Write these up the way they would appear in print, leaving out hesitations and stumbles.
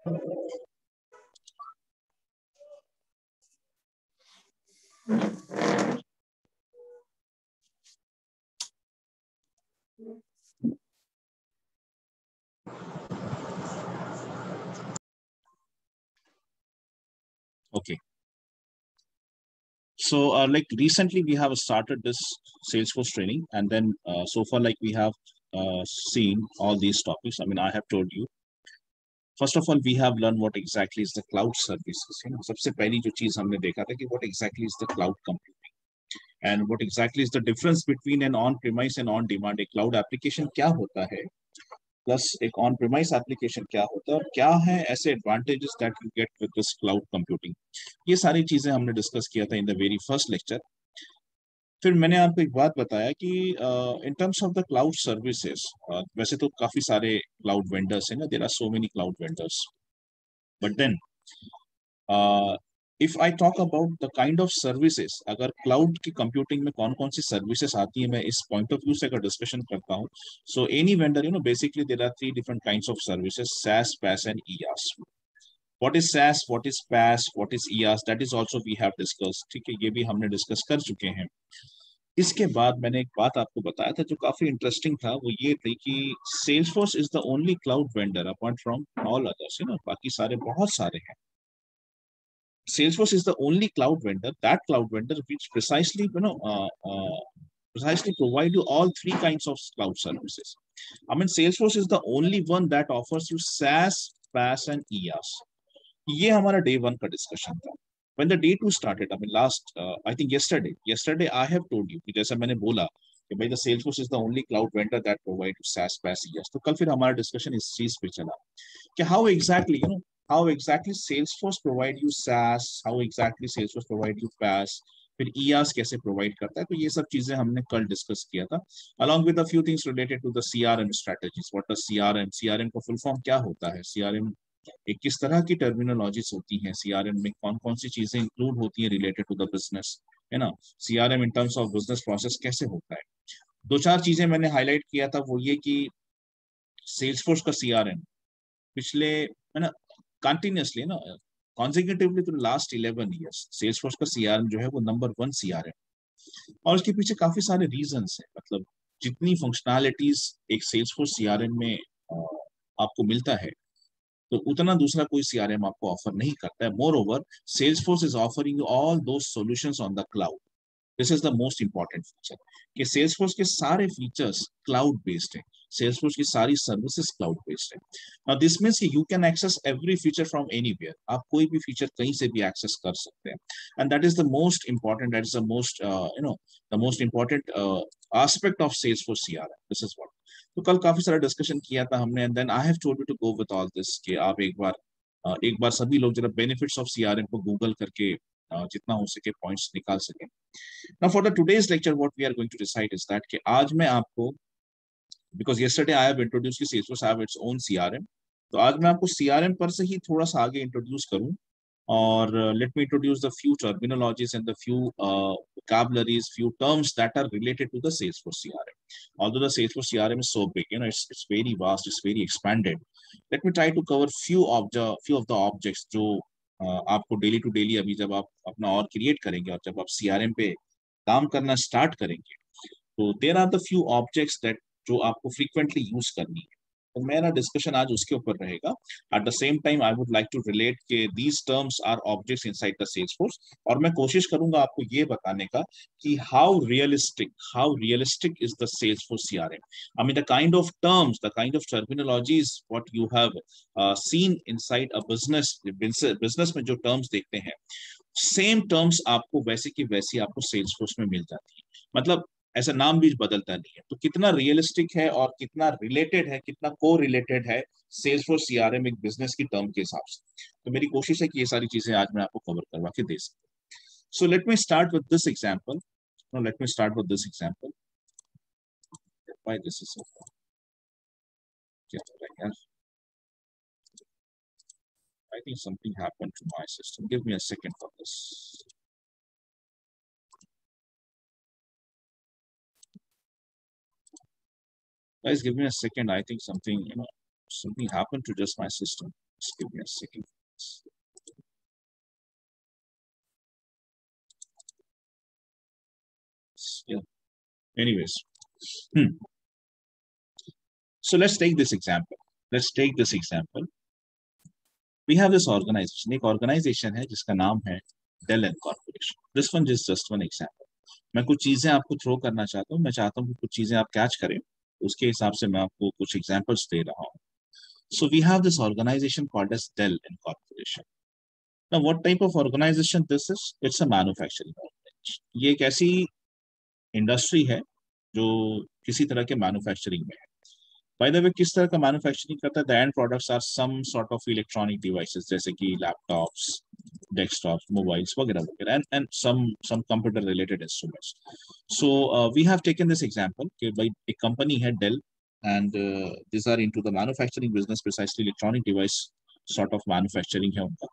Okay. So, like recently we have started this Salesforce training, and then so far, like we have seen all these topics. I mean, I have told you. First of all, we have learned what exactly is the cloud services. सबसे पहली जो चीज हमने देखा था कि what exactly is the cloud computing and what exactly is the difference between an on-premise and on-demand. एक cloud application क्या होता है, plus एक on-premise application क्या होता है, और क्या है ऐसे advantages that you get with this cloud computing. ये सारी चीजें हमने डिस्कस किया था in the very first lecture. फिर मैंने आपको एक बात बताया कि in terms of the cloud services, वैसे तो काफी सारे क्लाउड वेंडर्स हैं ना, there are so many cloud vendors, but then if I talk about the kind of services, अगर क्लाउड की कंप्यूटिंग में कौन कौन सी सर्विसेज आती है, मैं इस पॉइंट ऑफ व्यू से अगर डिस्कशन करता हूँ, so any vendor basically there are three different kinds of services: SaaS, PaaS and IaaS. What is SaaS, what is PaaS, what is IaaS, that is also we have discussed. ठीक है, ये भी हमने discuss कर चुके हैं. इसके बाद मैंने एक बात आपको बताया था जो काफी इंटरेस्टिंग था, वो ये थी कि Salesforce is the only cloud vendor apart from all others, बाकी सारे बहुत सारे हैं. Salesforce is the only cloud vendor, that cloud vendor which precisely precisely provide you all three kinds of cloud services. I mean, Salesforce is the only one that offers you SaaS, PaaS and IaaS. ये हमारा day one का discussion था. When the day two started, I mean I think yesterday I have told you कि जैसा मैंने बोला कि भाई the Salesforce is the only cloud vendor that provide SaaS, PaaS, IaaS. तो कल फिर हमारा discussion इस चीज पे चला कि how exactly Salesforce provide you SaaS, how exactly Salesforce provide you PaaS, फिर IaaS कैसे प्रोवाइड करता है. तो ये सब चीजें हमने कल डिस्कस किया था, along with a few things related to the CRM strategies. What is CRM का फुल फॉर्म क्या होता है, CRM एक किस तरह की टर्मिनोलॉजीज होती हैं, CRM में कौन कौन सी चीजें इंक्लूड होती हैं रिलेटेड टू द बिजनेस, है ना. CRM in terms of business process कैसे होता है. दो चार चीजें मैंने हाईलाइट किया था, वो ये कि सेल्सफोर्स का CRM पिछले, है ना, कंटिन्यूअसली ना कॉन्जिक्यूटिवली तो लास्ट 11 ईयर्स सेल्सफोर्स का CRM जो है वो नंबर 1 CRM. और उसके पीछे काफी सारे रीजंस हैं. मतलब जितनी फंक्शनैलिटीज एक सेल्सफोर्स CRM में आपको मिलता है, तो उतना दूसरा कोई CRM आपको ऑफर नहीं करता है. Moreover, Salesforce is offering you all दो solutions on the cloud. This is the most important feature कि सेल्सफोर्स के सारे फीचर्स क्लाउड बेस्ड है, सेल्सफोर्स की सारी सर्विसेज क्लाउड बेस्ड है. नाउ दिस मींस कि you can access every feature from anywhere. आप कोई भी फीचर कहीं से भी एक्सेस कर सकते हैं. And that is the most important, that is the most the most important aspect of Salesforce CRM. This is what. तो कल काफी सारा डिस्कशन किया था हमने, and then I have told you to go with all this कि आप एक बार सभी लोग जरा बेनिफिट्स ऑफ CRM को गूगल करके जितना हो सके पॉइंट्स निकाल सकें. Now for the today's lecture, what we are going to decide is that कि आज मैं आपको, because yesterday I have introduced कि Salesforce have its own CRM, तो आज मैं आपको CRM पर से ही थोड़ा सा आगे इंट्रोड्यूस करूं. और let me introduce the few terminologies and the few vocabularies, few terms that are related to the Salesforce CRM. Although the Salesforce CRM is so big, it's very vast, it's very expanded. Let me try to cover few of the objects जो आपको daily to daily अभी जब आप अपना और create करेंगे और जब आप CRM पे काम करना स्टार्ट करेंगे, तो there are the few objects that जो आपको फ्रीक्वेंटली यूज करनी है. तो मेरा डिस्कशन आज उसके ऊपर रहेगा. At the same time I would like to relate के these terms are objects inside the Salesforce, और मैं कोशिश करूंगा आपको ये बताने का कि how realistic is the Salesforce CRM. I mean the kind of terms, the kind of terminologies what you have seen inside a business में जो टर्म्स देखते हैं, सेम टर्म्स आपको वैसे की वैसी आपको सेल्सफोर्स में मिल जाती है. मतलब ऐसा नाम भी बदलता नहीं है. तो कितना रियलिस्टिक है और कितना रिलेटेड है, कितना को रिलेटेड है सेल्सफोर्स CRM एक बिजनेस की टर्म के हिसाब से. तो मेरी कोशिश है कि ये सारी चीजें आज मैं आपको कवर करवा के दे सकूं. So let me start with this example. Why this is so, क्या हो रहा है यार. I think something happened to my system. Give me a second for this. Guys, give me a second. I think something happened to just my system. Just give me a second. Yeah. Anyways, so let's take this example. We have this organization. एक organization है जिसका नाम है Dell Corporation. This one is just one example. मैं कुछ चीजें आपको throw करना चाहता हूँ. मैं चाहता हूँ कि कुछ चीजें आप कैच करें. उसके हिसाब से मैं आपको कुछ एग्जांपल्स दे रहा हूँ. So we have this organization called as Dell Corporation. Now, what type of organization this is? It's a manufacturing organization. ये एक ऐसी इंडस्ट्री है जो किसी तरह के मैन्युफैक्चरिंग में है. बाय द वे, किस तरह का मैन्युफैक्चरिंग करता है? The end products are some sort of electronic devices, जैसे कि लैपटॉप्स, डेस्कटॉप्स, मोबाइल्स वगैरह वगैरह, and some computer related instruments. So we have taken this example कि भाई एक कंपनी है Dell, and this are into the manufacturing business, precisely electronic device sort of manufacturing है उनका.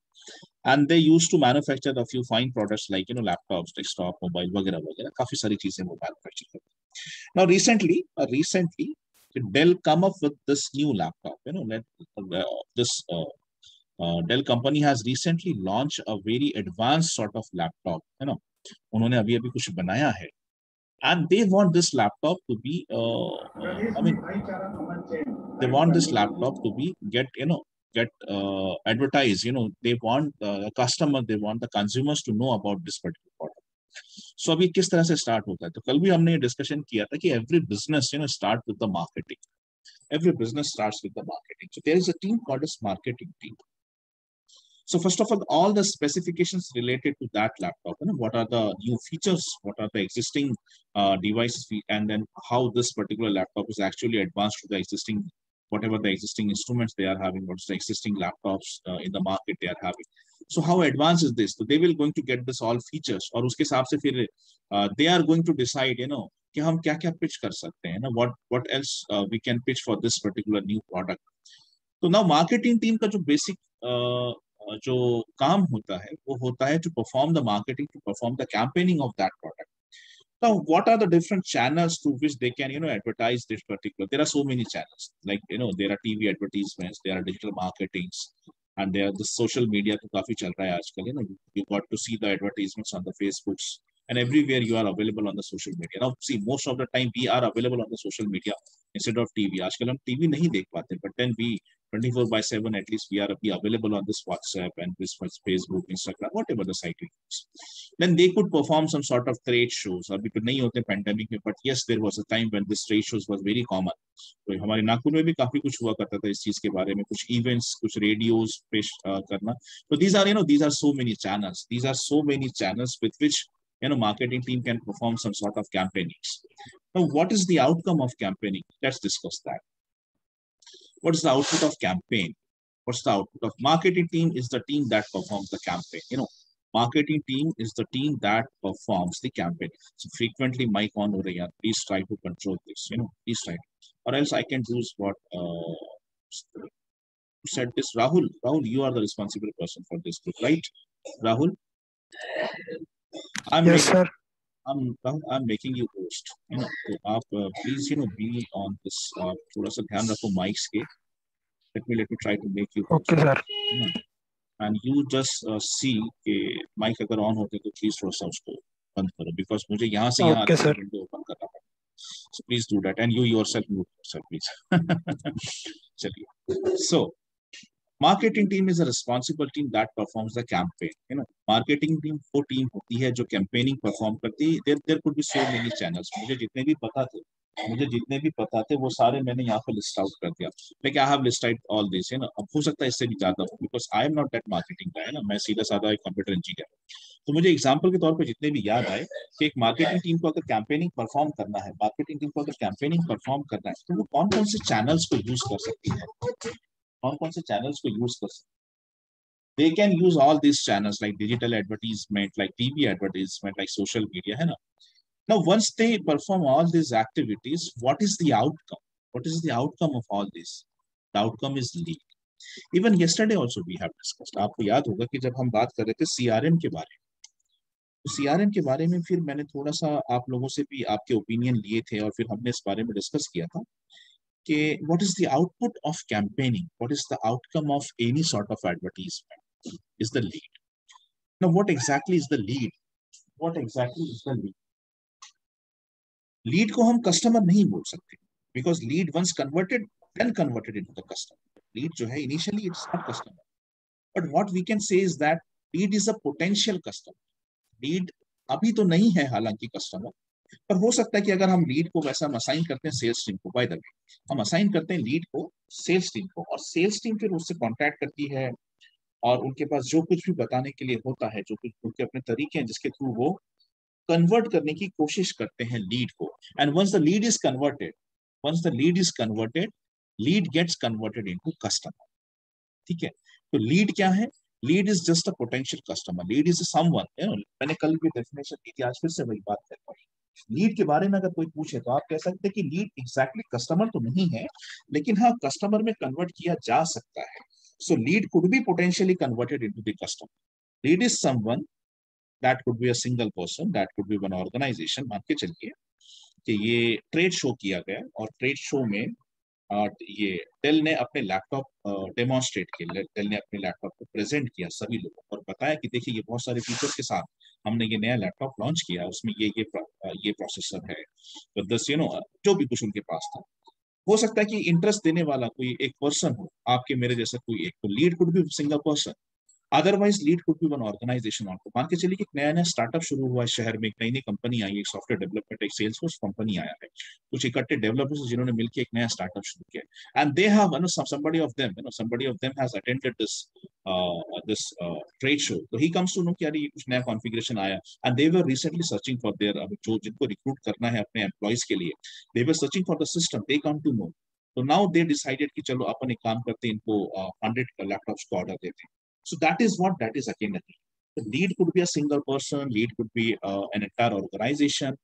And they used to manufacture a few fine products like laptops, desktop, mobile वगैरह वगैरह, काफी सारी चीजें वो मैन्युफैक्चर करते हैं. Now recently Dell come up with this new laptop. This Dell company has recently launched a very advanced sort of laptop. उन्होंने अभी अभी कुछ बनाया है, and they want this laptop to be they want this laptop to be get advertised. They want they want the consumers to know about this particular product. So अभी किस तरह से स्टार्ट होता है? तो कल भी हमने ये डिस्कशन किया था कि every business start with the marketing. Every business starts with the marketing. So there is a team called as marketing team. So first of all the specifications related to that laptop, what are the new features, what are the existing devices, and then how this particular laptop is actually advanced to the existing, whatever the existing instruments they are having, what's the existing laptops in the market they are having. So how advanced is this? So they will going to get this all features, और उसके हिसाब से फिर they are going to decide, कि हम क्या क्या pitch कर सकते हैं, what else we can pitch for this particular new product. तो now marketing team का जो basic जो काम होता है वो होता है to perform the marketing, to perform the campaigning of that product. Now, what are the different channels through which they can, advertise this particular? There are so many channels. Like, there are TV advertisements, there are digital marketings, and there are the social media. तो काफी चल रहा है आजकल. You got to see the advertisements on the Facebooks, and everywhere you are available on the social media. Now, see, most of the time we are available on the social media instead of TV. आजकल हम TV नहीं देख पाते, but then we 24/7 at least we are available on this WhatsApp and this Facebook, Instagram, whatever the site is. Then they could perform some sort of trade shows. अभी तो नहीं होते pandemic में, but yes, there was a time when this trade shows was very common. तो हमारे नागपुर में भी काफी कुछ हुआ करता था इस चीज के बारे में, कुछ events, कुछ radios पेश करना. So these are so many channels. These are so many channels with which marketing team can perform some sort of campaigns. Now, what is the outcome of campaigning? Let's discuss that. What is the output of campaign? What's the output of marketing team? Is the team that performs the campaign. Marketing team is the team that performs the campaign. So frequently mic on over here. Please try to control this. Please try. Or else I can choose what said this. Rahul, you are the responsible person for this group, right? Rahul? Yes, sir. I'm making you host. तो आप please be on this. थोड़ा सा ध्यान रखो mics के. Let me try to make you host. Okay, sir. And you just see कि mic अगर on होते तो please थोड़ा सा उसको बंद करो, because मुझे यहाँ से यहाँ window open करना पड़ता. So please do that, and you yourself mute yourself, please. चलिए. So marketing team is a responsible team that performs the campaign. Marketing team वो team होती है जो campaigning perform करती है. There could be so many channels. मुझे जितने भी पता थे वो सारे मैंने यहाँ पे list out कर दिया. Like I have listed all this. अब हो सकता है इससे भी ज्यादा हो, because I am not that marketing guy. मैं सीधा साधा एक कंप्यूटर इंजीनियर. तो मुझे एग्जाम्पल के तौर पे जितने भी याद आए कि एक मार्केटिंग टीम को अगर कैंपेनिंग परफॉर्म करना है, तो वो कौन कौन से चैनल्स को यूज कर सकती है, कौन से चैनल्स को यूज कर सकते. They can use all these channels like digital advertisement, like TV advertisement, like social media, है ना. Now, once they perform all these activities, what is the outcome? What is the outcome of all this? The outcome is lead. Even yesterday also we have discussed. आपको याद होगा कि जब हम बात कर रहे थे CRM के बारे में, तो CRM के बारे में फिर मैंने थोड़ा सा आप लोगों से भी आपके ओपिनियन लिए थे और फिर हमने इस बारे में डिस्कस किया था कि what is the output of campaigning, what is the outcome of any sort of advertisement is the lead. Now what exactly is the lead? What exactly is the lead? Lead को हम customer नहीं बोल सकते, because lead once converted then converted into the customer. Lead जो है initially it's not customer, but what we can say is that lead is a potential customer. Lead अभी तो नहीं है हालांकि कस्टमर, पर हो सकता है कि अगर हम लीड को वैसा हम असाइन करते हैं सेल्स टीम को, बाय द वे हम असाइन करते हैं लीड को सेल्स टीम को, और सेल्स टीम फिर उससे कॉन्टैक्ट करती है और उनके पास जो कुछ भी बताने के लिए होता है, जो कुछ उनके अपने तरीके हैं जिसके थ्रू वो कन्वर्ट करने की कोशिश करते हैं लीड को. And once the lead is converted, once the lead is converted, lead gets converted into customer. ठीक है, तो लीड क्या है? Lead is just a potential customer. Lead is someone, मैंने कल भी डेफिनेशन दी थी, आज फिर से वही बात कर रहा हूं. लीड के बारे में अगर कोई पूछे तो आप कह सकते हैं कि लीड एग्जैक्टली कस्टमर तो नहीं है, लेकिन हाँ कस्टमर में कन्वर्ट किया जा सकता है. सो lead could B potentially converted into the customer. Lead is someone, that could be a single person, that could be one organization. मान के चलिए कि ये ट्रेड शो किया गया और ट्रेड शो में ये डेल ने अपने लैपटॉप डेमोन्स्ट्रेट किया, डेल ने अपने लैपटॉप को प्रेजेंट किया सभी लोगों को और बताया कि देखिए ये बहुत सारे फीचर्स के साथ हमने ये नया लैपटॉप लॉन्च किया, उसमें ये प्रोसेसर है, तो दस जो भी कुछ उनके पास था. हो सकता है कि इंटरेस्ट देने वाला कोई एक पर्सन हो, आपके मेरे जैसा कोई एक, तो lead could be single person. Otherwise lead could be one organization. आपको मान के चलिए कि एक नया नया स्टार्टअप शुरू हुआ है शहर में, एक नई नई कंपनी आई है, एक सॉफ्टवेयर डेवलपमेंट, एक सेल्सफोर्स कंपनी आया है, कुछ इकट्ठे डेवलपर्स जिन्होंने मिलकर एक नया स्टार्टअप शुरू किया. And they have somebody of them has attended this trade show. तो he comes to know कि यार ये कुछ नया कॉन्फ़िगरेशन आया, and they were recently searching for their जो जिनको रिक्रूट करना है अपने एम्प्लॉइज के लिए, they were searching for the system. They come to know. तो now they decided कि चलो अपन एक काम करते हैं, इनको 100 लैपटॉप्स को ऑर्डर देते हैं. So that is what that is again. The lead could be a single person, lead could be an entire organization.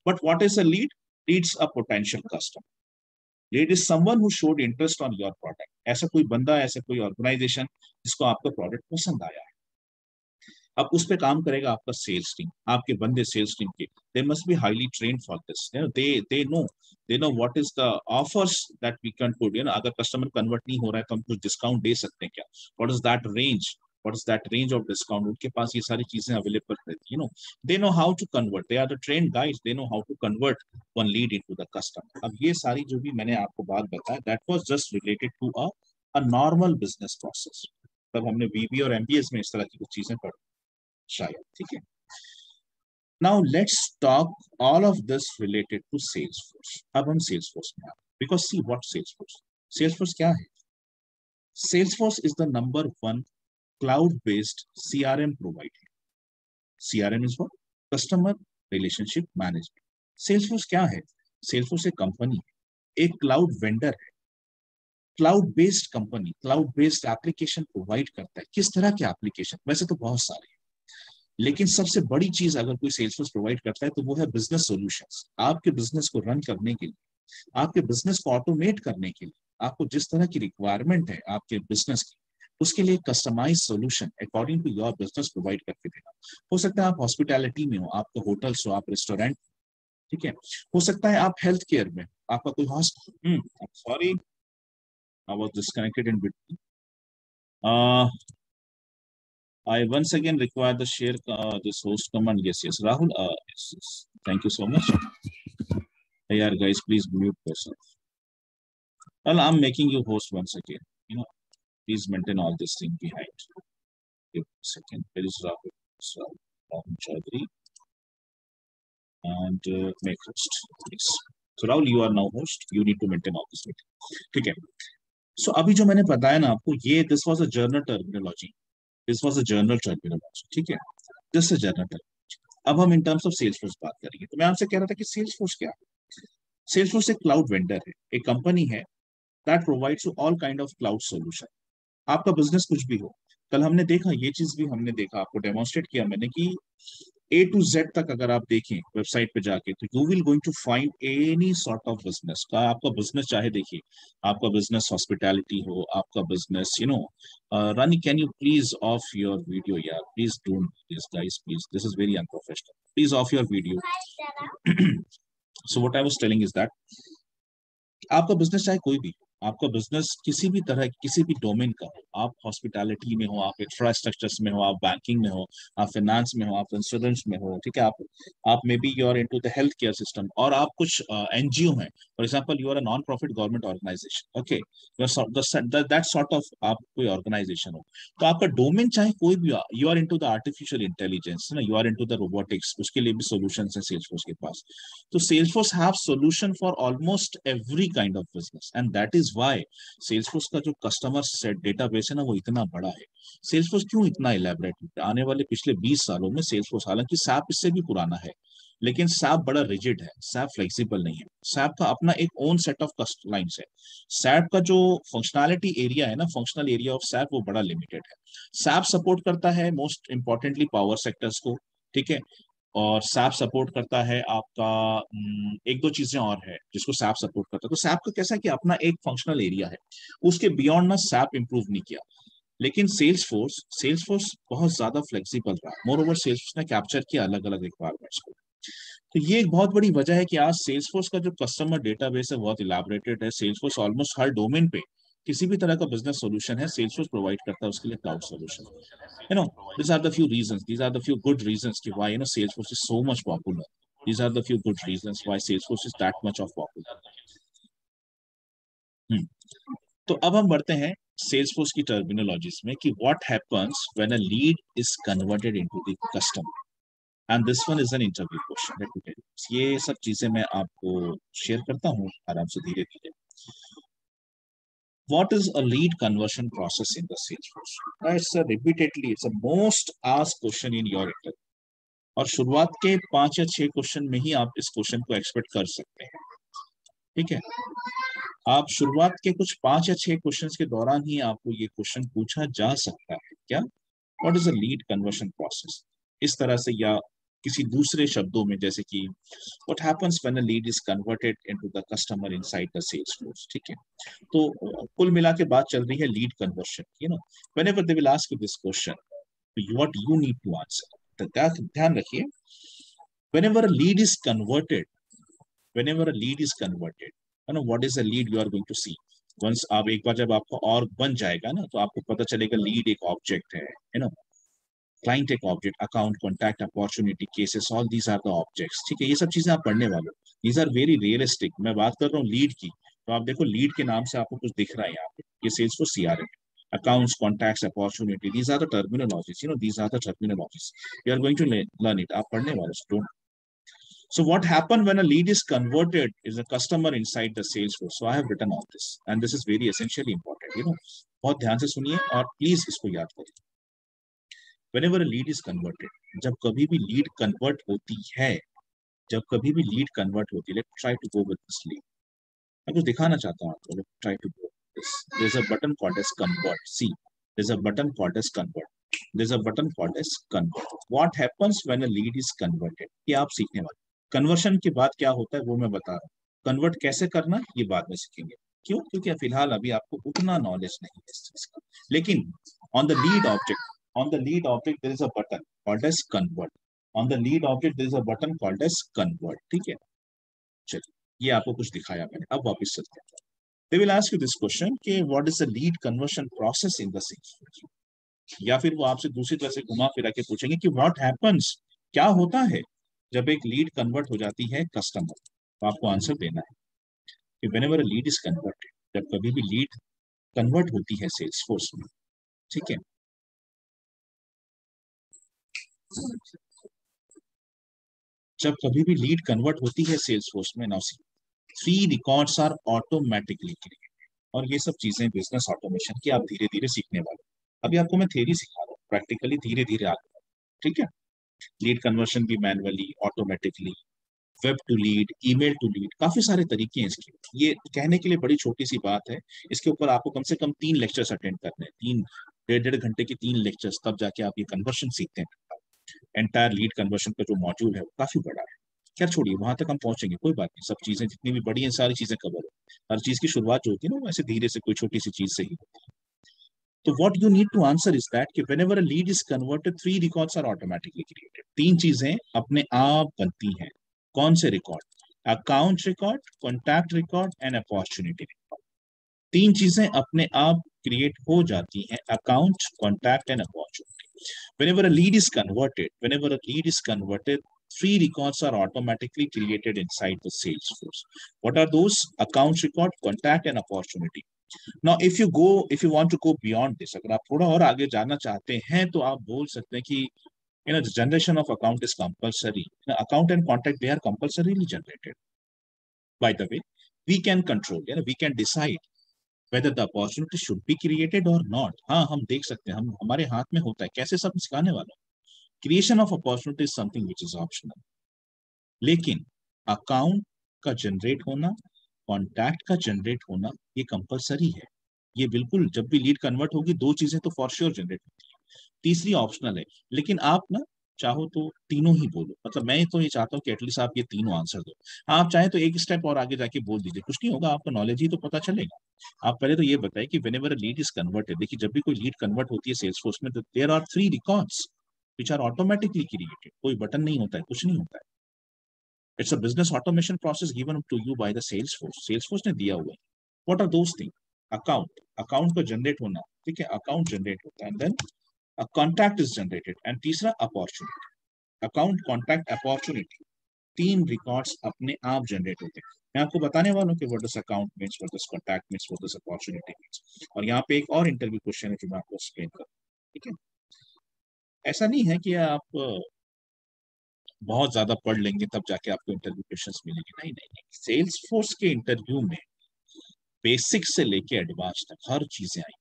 But what is a lead? Lead's a potential customer. Lead is someone who showed interest on your product. ऐसा कोई बंदा, ऐसा कोई organization जिसको आपका product पसंद आया है. अब उस पे काम करेगा आपका सेल्स टीम, आपके बंदे सेल्स टीम के. They must be highly trained for this. They know what is the offers that we can put. अगर कस्टमर कन्वर्ट नहीं हो रहा है तो हम कुछ डिस्काउंट दे सकते हैं क्या? What is that range? What is that range of discount? उनके पास ये सारी चीजें अवेलेबल रहती है. They know how to convert. They are the trained guys. They know how to convert one lead into the customer. अब ये सारी जो भी मैंने आपको बात बताया, that was just related to a normal business process. तब हमने VB और MBS में इस तरह की कुछ चीजें पढ़ी शायद. ठीक है. Now let's talk all of this related to Salesforce. अब हम Salesforce में आते हैं, because see what Salesforce क्या है? Salesforce is the #1 cloud-based CRM provider. CRM is what? Customer Relationship Management. Salesforce क्या है? Salesforce एक कंपनी है, एक क्लाउड वेंडर है, cloud based company, cloud based application provide करता है. किस तरह के एप्लीकेशन? वैसे तो बहुत सारे, लेकिन सबसे बड़ी चीज अगर कोई सेल्सफोर्स प्रोवाइड करता है तो वो है बिजनेस सॉल्यूशंस. आपके बिजनेस को रन करने के लिए, आपके बिजनेस को ऑटोमेट करने के लिए, आपको जिस तरह की रिक्वायरमेंट है आपके बिजनेस की, उसके लिए customize solution according to your business provide करके देना. हो सकता है आप हॉस्पिटैलिटी में हो, आपका होटल्स हो, आप रेस्टोरेंट, ठीक है. हो सकता है आप हेल्थ केयर में, आपका कोई hospital. Sorry, I was disconnected in between. I once again require the share this host command. Yes, Rahul. Yes. Thank you so much. Hey, guys, please mute yourself. Well, I'm making you host once again. Please maintain all this thing behind. Give a second. There is Rahul. So, Rahul Chaudhary. And make host. Yes. So, Rahul, you are now host. You need to maintain all this thing. Okay. So, अभी जो मैंने बताया ना आपको, ये this was a journal terminology. This was a journal terminology. ठीक है. This is journal terminology. अब हम in terms of Salesforce बात करेंगे. तो मैं आपसे कह रहा था कि Salesforce क्या है? Salesforce एक क्लाउड वेंडर है, एक कंपनी है that provides you all kind of cloud solution. आपका बिजनेस कुछ भी हो, कल हमने देखा, ये चीज भी हमने देखा, आपको डेमोन्स्ट्रेट किया मैंने कि A to Z तक अगर आप देखें वेबसाइट पे जाके, तो you will going to find any sort of business का. आपका बिजनेस चाहे देखिए, आपका बिजनेस हॉस्पिटैलिटी हो, आपका business Rani, can you please off your video यार, please don't this guys, please, this is very unprofessional, please off your video. So what I was telling is that आपका business चाहे कोई भी, आपका बिजनेस किसी भी तरह, किसी भी डोमेन का हो, आप हॉस्पिटैलिटी में हो, आप इंफ्रास्ट्रक्चर्स में हो, आप बैंकिंग में हो, आप फाइनेंस में हो, आप इंश्योरेंस में हो, ठीक है, आप may be you are into the health care system, और आप कुछ एनजीओ हैं, for example you are a non profit government organization, okay, that sort of आप कोई ऑर्गेनाइजेशन हो, तो आपका डोमेन चाहे कोई भी, you are into the artificial intelligence ना, you are into the robotics, उसके लिए भी सॉल्यूशंस हैं सेल्सफोर्स के पास। तो Salesforce have solution for almost every kind of business, and that is why Salesforce का जो कस्टमर सेट डेटाबेस है ना, वो इतना बड़ा है। Salesforce क्यों इतना इलेबरेट है? आने वाले पिछले 20 सालों में Salesforce, हालांकि SAP इससे भी पुराना है, लेकिन SAP बड़ा रिजिड है, SAP फ्लेक्सिबल नहीं है। SAP का अपना एक ओन सेट ऑफ लाइंस है। SAP का जो फंक्शनैलिटी एरिया है ना, फंक्शनल एरिया ऑफ SAP, वो बड़ा लिमिटेड है। SAP सपोर्ट करता है मोस्ट इंपॉर्टेंटली पावर सेक्टर्स को, ठीक है, और सैप सपोर्ट करता है आपका एक दो चीजें और है जिसको सैप सपोर्ट करता है। तो सैप का कैसा है कि अपना एक फंक्शनल एरिया है, उसके बियॉन्ड ना सैप इंप्रूव नहीं किया। लेकिन सेल्सफोर्स बहुत ज्यादा फ्लेक्सिबल रहा, मोर ओवर सेल्सफोर्स ने कैप्चर किया अलग अलग रिक्वायरमेंट्स को। तो ये एक बहुत बड़ी वजह है कि आज सेल्सफोर्स का जो कस्टमर डेटाबेस है बहुत इलाबरेटेड है। सेल्सफोर्स ऑलमोस्ट हर डोमेन पे किसी भी तरह का बिजनेस सॉल्यूशन है, सेल्सफोर्स प्रोवाइड करता है उसके लिए cloud solution. These are the few reasons, these are the few good reasons कि why Salesforce is so much popular. These are the few good reasons why Salesforce is that much of popular. हम्म तो अब हम बढ़ते हैं Salesforce की terminologies में कि what happens when a lead is converted into the customer. And this one is an interview question. Let me tell you. ये सब चीजें मैं आपको शेयर करता हूँ आराम से धीरे धीरे। What is a lead conversion process in the Salesforce? It's a repeatedly, it's a most asked question in your interview. और शुरुआत के 5 या 6 क्वेश्चन में ही आप इस क्वेश्चन को एक्सपेक्ट कर सकते हैं, ठीक है। आप शुरुआत के कुछ 5 या 6 क्वेश्चंस के दौरान ही आपको ये क्वेश्चन पूछा जा सकता है, क्या, what is a lead conversion process, इस तरह से, या किसी दूसरे शब्दों में जैसे कि what happens when a lead is converted into the customer inside the Salesforce, ठीक है। तो कुल मिला के बात चल रही है lead conversion, whenever they will ask you this question, what you need to answer, तो ध्यान रखिए, whenever a lead is converted, whenever a lead is converted, what is a lead you are going to see once, आप एक बार जब आपका org बन जाएगा ना, तो आपको पता चलेगा लीड एक ऑब्जेक्ट है, क्लाइंट एक object, account, contact, opportunity, cases, all these are the objects, ठीक है। ये सब चीजें आप पढ़ने वाले हो, दीज आर वेरी रियलिस्टिक। मैं बात कर रहा हूँ लीड की, तो आप देखो लीड के नाम से आपको कुछ दिख रहा है यहाँ पे, ये Salesforce CRM, accounts, contacts, opportunity, these are the terminologies, these are the terminologies, you are going to learn it, आप पढ़ने वाले हो, don't. So what happened when a lead is converted is a customer inside the Salesforce. So I have written all this, and this is very essentially important. बहुत ध्यान से सुनिए और please इसको याद करिए। Whenever a lead is converted, जब कभी भी लीड कन्वर्ट होती है, जब कभी भी लीड कन्वर्ट होती है, let's try to go with this lead. मैं कुछ दिखाना चाहता हूँ आपको, let's try to go with this. There's a button called as convert. See, there's a button called as convert. There's a button called as convert. What happens when a lead is converted? ये आप सीखने वाले। Conversion के बाद क्या होता है वो मैं बता रहा हूँ, कन्वर्ट कैसे करना ये बाद में सीखेंगे। क्यों? क्योंकि फिलहाल अभी आपको उतना नॉलेज नहीं है इस चीज का। लेकिन on the lead object there is a button called as convert. On the lead object there is a button called as convert, ठीक है। चलिए, ये आपको कुछ दिखाया मैंने, अब वापस चलते हैं। They will ask you this question कि what is the lead conversion process in the Salesforce, या फिर वो आपसे दूसरी तरह से घुमा फिरा के पूछेंगे कि व्हाट हैपेंस, क्या होता है जब एक लीड कन्वर्ट हो जाती है कस्टमर। तो आपको आंसर देना है कि whenever a lead is converted, जब कभी भी लीड कन्वर्ट होती है सेल्सफोर्स में, ठीक है, जब कभी भी लीड कन्वर्ट होती है सेल्सफोर्स में, now see 3 records are automatically created. और ये सब चीजें बिजनेस ऑटोमेशन की आप धीरे धीरे सीखने वाले। अभी आपको मैं थ्योरी सिखा रहा हूँ, प्रैक्टिकली धीरे धीरे आगे, ठीक है। लीड कन्वर्शन भी manually, automatically, web to lead, email to lead, काफी सारे तरीके हैं इसके। ये कहने के लिए बड़ी छोटी सी बात है, इसके ऊपर आपको कम से कम 3 लेक्चर्स अटेंड करने हैं, 3 1.5 घंटे के 3 लेक्चर्स, तब जाके आप ये कन्वर्शन सीखते हैं। एंटायर लीड कन्वर्शन का जो मॉड्यूल है वो काफी बड़ा है। खैर छोड़िए, वहां तक हम पहुंचेंगे, कोई बात नहीं, सब चीजें जितनी भी बड़ी हैं सारी चीजें कवर हो। हर चीज की शुरुआत जो होती है ना, वैसे धीरे से कोई छोटी सी चीज से ही होती है। तो what you need to answer is that कि whenever a lead is converted 3 records are automatically created. 3 चीजें अपने आप बनती हैं। कौन से record? Account record, contact record and opportunity. तीन चीजें अपने आप क्रिएट हो जाती हैं, account, contact and opportunity. Whenever a lead is converted, three records are automatically created inside the Salesforce. What are those? Accounts record, contact, and opportunity. Now, if you want to go beyond this, अगर आप थोड़ा और आगे जाना चाहते हैं तो आप बोल सकते हैं कि the generation of account is compulsory. Account and contact, they are compulsorily generated. By the way, we can control, we can decide whether the opportunity should be created or not. हाँ, हम देख सकते हैं, हम हमारे हाथ में होता है, कैसे सब सिखाने वाला। Creation of opportunity is something which is optional, लेकिन अकाउंट का जनरेट होना, कॉन्टैक्ट का जनरेट होना, ये कंपलसरी है। ये बिल्कुल, जब भी लीड कन्वर्ट होगी, दो चीजें तो फॉर श्योर जनरेट होती है, तीसरी ऑप्शनल है। लेकिन आप ना चाहो तो तीनों ही बोलो, मतलब मैं तो ये चाहता हूँ कि एटलीस्ट आप ये तीनों आंसर दो। आप चाहे तो एक स्टेप और आगे जाके बोल दीजिए, कुछ नहीं होगा, आपका नॉलेज ही तो पता चलेगा। आप पहले तो ये बताइए कि whenever a lead is converted, देखिए जब भी कोई लीड कन्वर्ट होती है सेल्सफोर्स में, तो there are 3 records which are automatically created. कोई बटन नहीं होता है, कुछ नहीं होता है। It's a business automation process given to you by the Salesforce ने दिया हुआ है। What are those thing? Account का जनरेट होना, ठीक है, अकाउंट जनरेट होता है, and then a contact is generated, and तीसरा अपॉर्चुनिटी। अकाउंट, कॉन्टैक्ट, अपॉर्चुनिटी, तीन रिकॉर्ड्स अपने आप जनरेट होते हैं। मैं आपको बताने वाला हूँ कि what does account means, what does contact means, what does opportunity means. और यहाँ पे एक और इंटरव्यू क्वेश्चन है जो मैं आपको एक्सप्लेन करूँ, ठीक है। ऐसा नहीं है कि आप बहुत ज्यादा पढ़ लेंगे तब जाके आपको इंटरव्यू क्वेश्चंस मिलेंगे, नहीं नहीं नहीं। सेल्स फोर्स के इंटरव्यू में बेसिक से लेके एडवांस तक हर चीजें आई।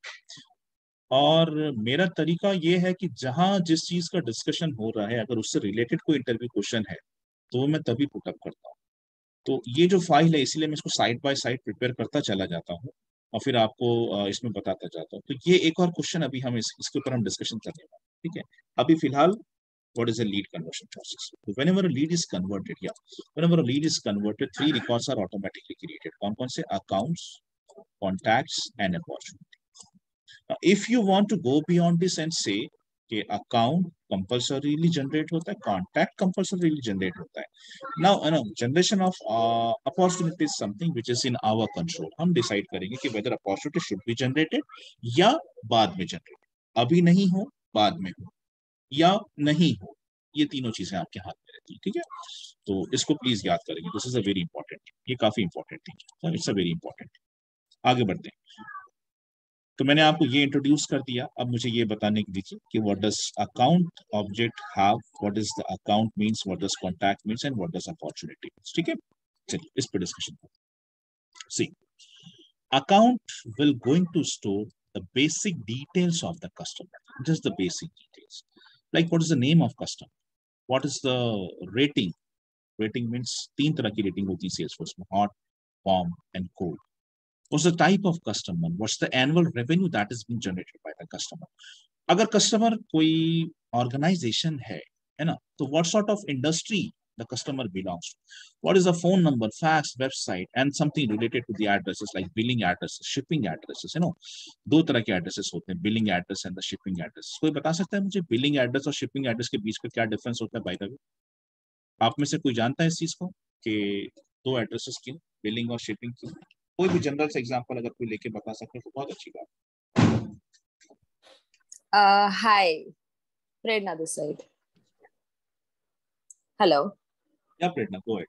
और मेरा तरीका ये है कि जहां जिस चीज का डिस्कशन हो रहा है, अगर उससे रिलेटेड कोई इंटरव्यू क्वेश्चन है तो मैं तभी पुटअप करता हूँ। तो ये जो फाइल है, इसीलिए मैं इसको साइड बाय साइड प्रिपेयर करता चला जाता हूँ और फिर आपको इसमें बताता जाता हूँ। तो ये एक और क्वेश्चन अभी हम इसके ऊपर हम डिस्कशन करने वाले हैं, ठीक है। अभी फिलहाल what is a lead conversion process? So whenever a lead is converted, whenever a lead is converted, three records are automatically created. कौन-कौन से? Accounts, contacts, and opportunity. Now, if you want to go beyond this and say कि account compulsorily generate होता है, contact compulsorily generate होता है. Now, generation of opportunity is something which is in our control. हम decide करेंगे कि whether opportunity should be generated या बाद में generate. अभी नहीं हो, बाद में हो, या नहीं हो, ये तीनों चीजें आपके हाथ में रहती है, ठीक है। तो इसको प्लीज याद करेंगे, this is a very important, ये काफी important thing, it's a very important. आगे बढ़ते हैं। तो मैंने आपको ये इंट्रोड्यूस कर दिया, अब मुझे ये बताने की दीजिए कि what does account object have, what does the account means, what does contact means, and what does opportunity means, ठीक है। चलिए इस पे डिस्कशन करते हैं। सी, account will going to store the basic details of the customer, just the basic details, like what is the name of customer, what is the rating. Rating means तीन तरह की रेटिंग होती है सेल्सफोर्स में, hot, warm and cold. What's the type of customer, what's the annual revenue that is being generated by the customer. अगर customer कोई organisation है ना, तो what sort of industry the customer belongs to, what is the phone number, fax, website, and something related to the addresses like billing addresses, shipping addresses, दो तरह के addresses होते हैं, billing address and the shipping address. कोई बता सकता है मुझे बिलिंग एड्रेस और शिपिंग एड्रेस के बीच में क्या डिफरेंस होता है? बाय द वे, आप में से कोई जानता है इस चीज को कि दो एड्रेसेस क्यों, बिलिंग और शिपिंग क्यों? कोई भी जनरल से एग्जांपल अगर कोई लेके बता सकते तो बहुत अच्छी बात। Hi, Prerna this side. Hello. Yeah, Prerna, go ahead.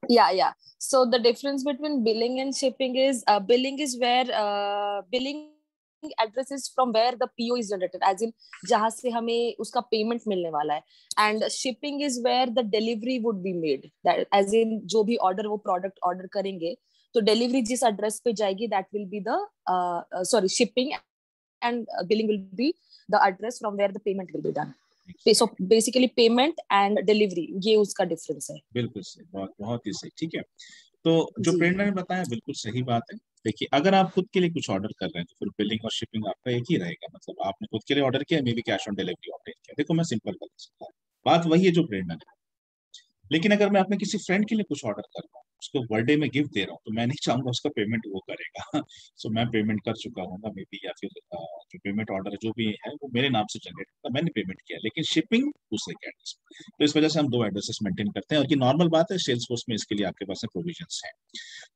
Yeah. So the difference between billing and shipping is billing is where billing address is from where the PO is generated, as in जहां से हमें उसका payment मिलने वाला है, and shipping is where the delivery would be made, that as in जो भी order वो प्रोडक्ट ऑर्डर करेंगे तो डिलीवरी जिस एड्रेस पे जाएगी that will be the shipping, and billing will be the address from where the payment will be done. So basically payment and delivery, ये उसका डिफरेंस है। बिल्कुल सही, बहुत बहुत ही सही, ठीक है। तो जो प्रेरणा ने बताया बिल्कुल सही बात है। देखिए, अगर आप खुद के लिए कुछ ऑर्डर कर रहे हैं तो फिर बिलिंग और शिपिंग आपका एक ही रहेगा, मतलब आपने खुद के लिए ऑर्डर किया, may be cash on delivery order किया। देखो मैं सिंपल कर सकता हूँ, बात वही है जो प्रेरणा ने। लेकिन अगर मैं अपने किसी फ्रेंड के लिए कुछ ऑर्डर कर रहा हूँ उसको बर्थडे में गिफ्ट दे रहा हूँ, तो मैं नहीं चाहूंगा उसका पेमेंट वो करेगा। सो मैं पेमेंट कर चुका हूँ ना मे बी, या फिर जो पेमेंट ऑर्डर जो भी है वो मेरे नाम से जनरेट होता, मैंने पेमेंट किया, लेकिन शिपिंग दूसरे के एड्रेस। तो इस वजह से हम 2 एड्रेसेस मेंटेन करते हैं, और ये नॉर्मल बात है, सेल्सफोर्स में इसके लिए आपके पास में प्रोविजंस हैं।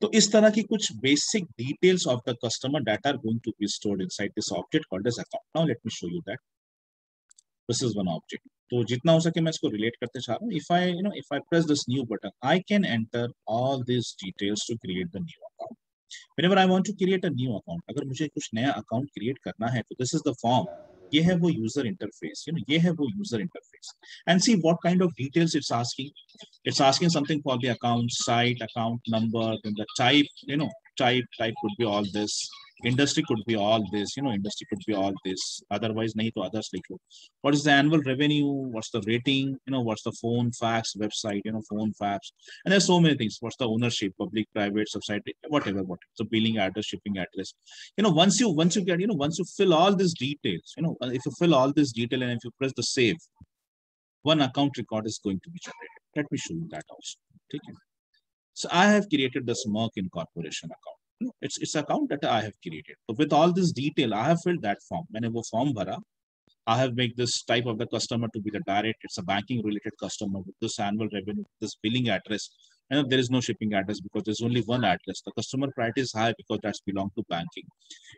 तो इस तरह की कुछ basic details of the customer that are going to be stored inside this object called as account. Now let me show you that this is one object. तो जितना हो सके मैं इसको रिलेट करते चाह रहा हूँ। If I press this new button, I can enter all this details to create the new account. Whenever I want to create a new account, अगर मुझे कुछ नया अकाउंट क्रिएट करना है, तो दिस इज द फॉर्म। ये है वो यूजर इंटरफेस, ये है वो user interface. And see what kind of details it's asking. It's asking something for the account site, account number, then the type, type could be all this. Industry could be all this, industry could be all this. Otherwise, nahi to others likh lo. What is the annual revenue? What's the rating? What's the phone, fax, website, phone, fax. And there's so many things. What's the ownership, public, private, society, whatever. So billing address, shipping address. Once you get, once you fill all these details, if you fill all this detail and if you press the save, one account record is going to be generated. Let me show you that also. Okay. So I have created the Merck Incorporation account. It's account that I have created. So with all this detail, I have filled that form. मैंने वो form भरा. I have made this type of the customer to be the direct. It's a banking related customer with this annual revenue, this billing address. And there is no shipping address because there's only one address. The customer priority is high because that's belong to banking.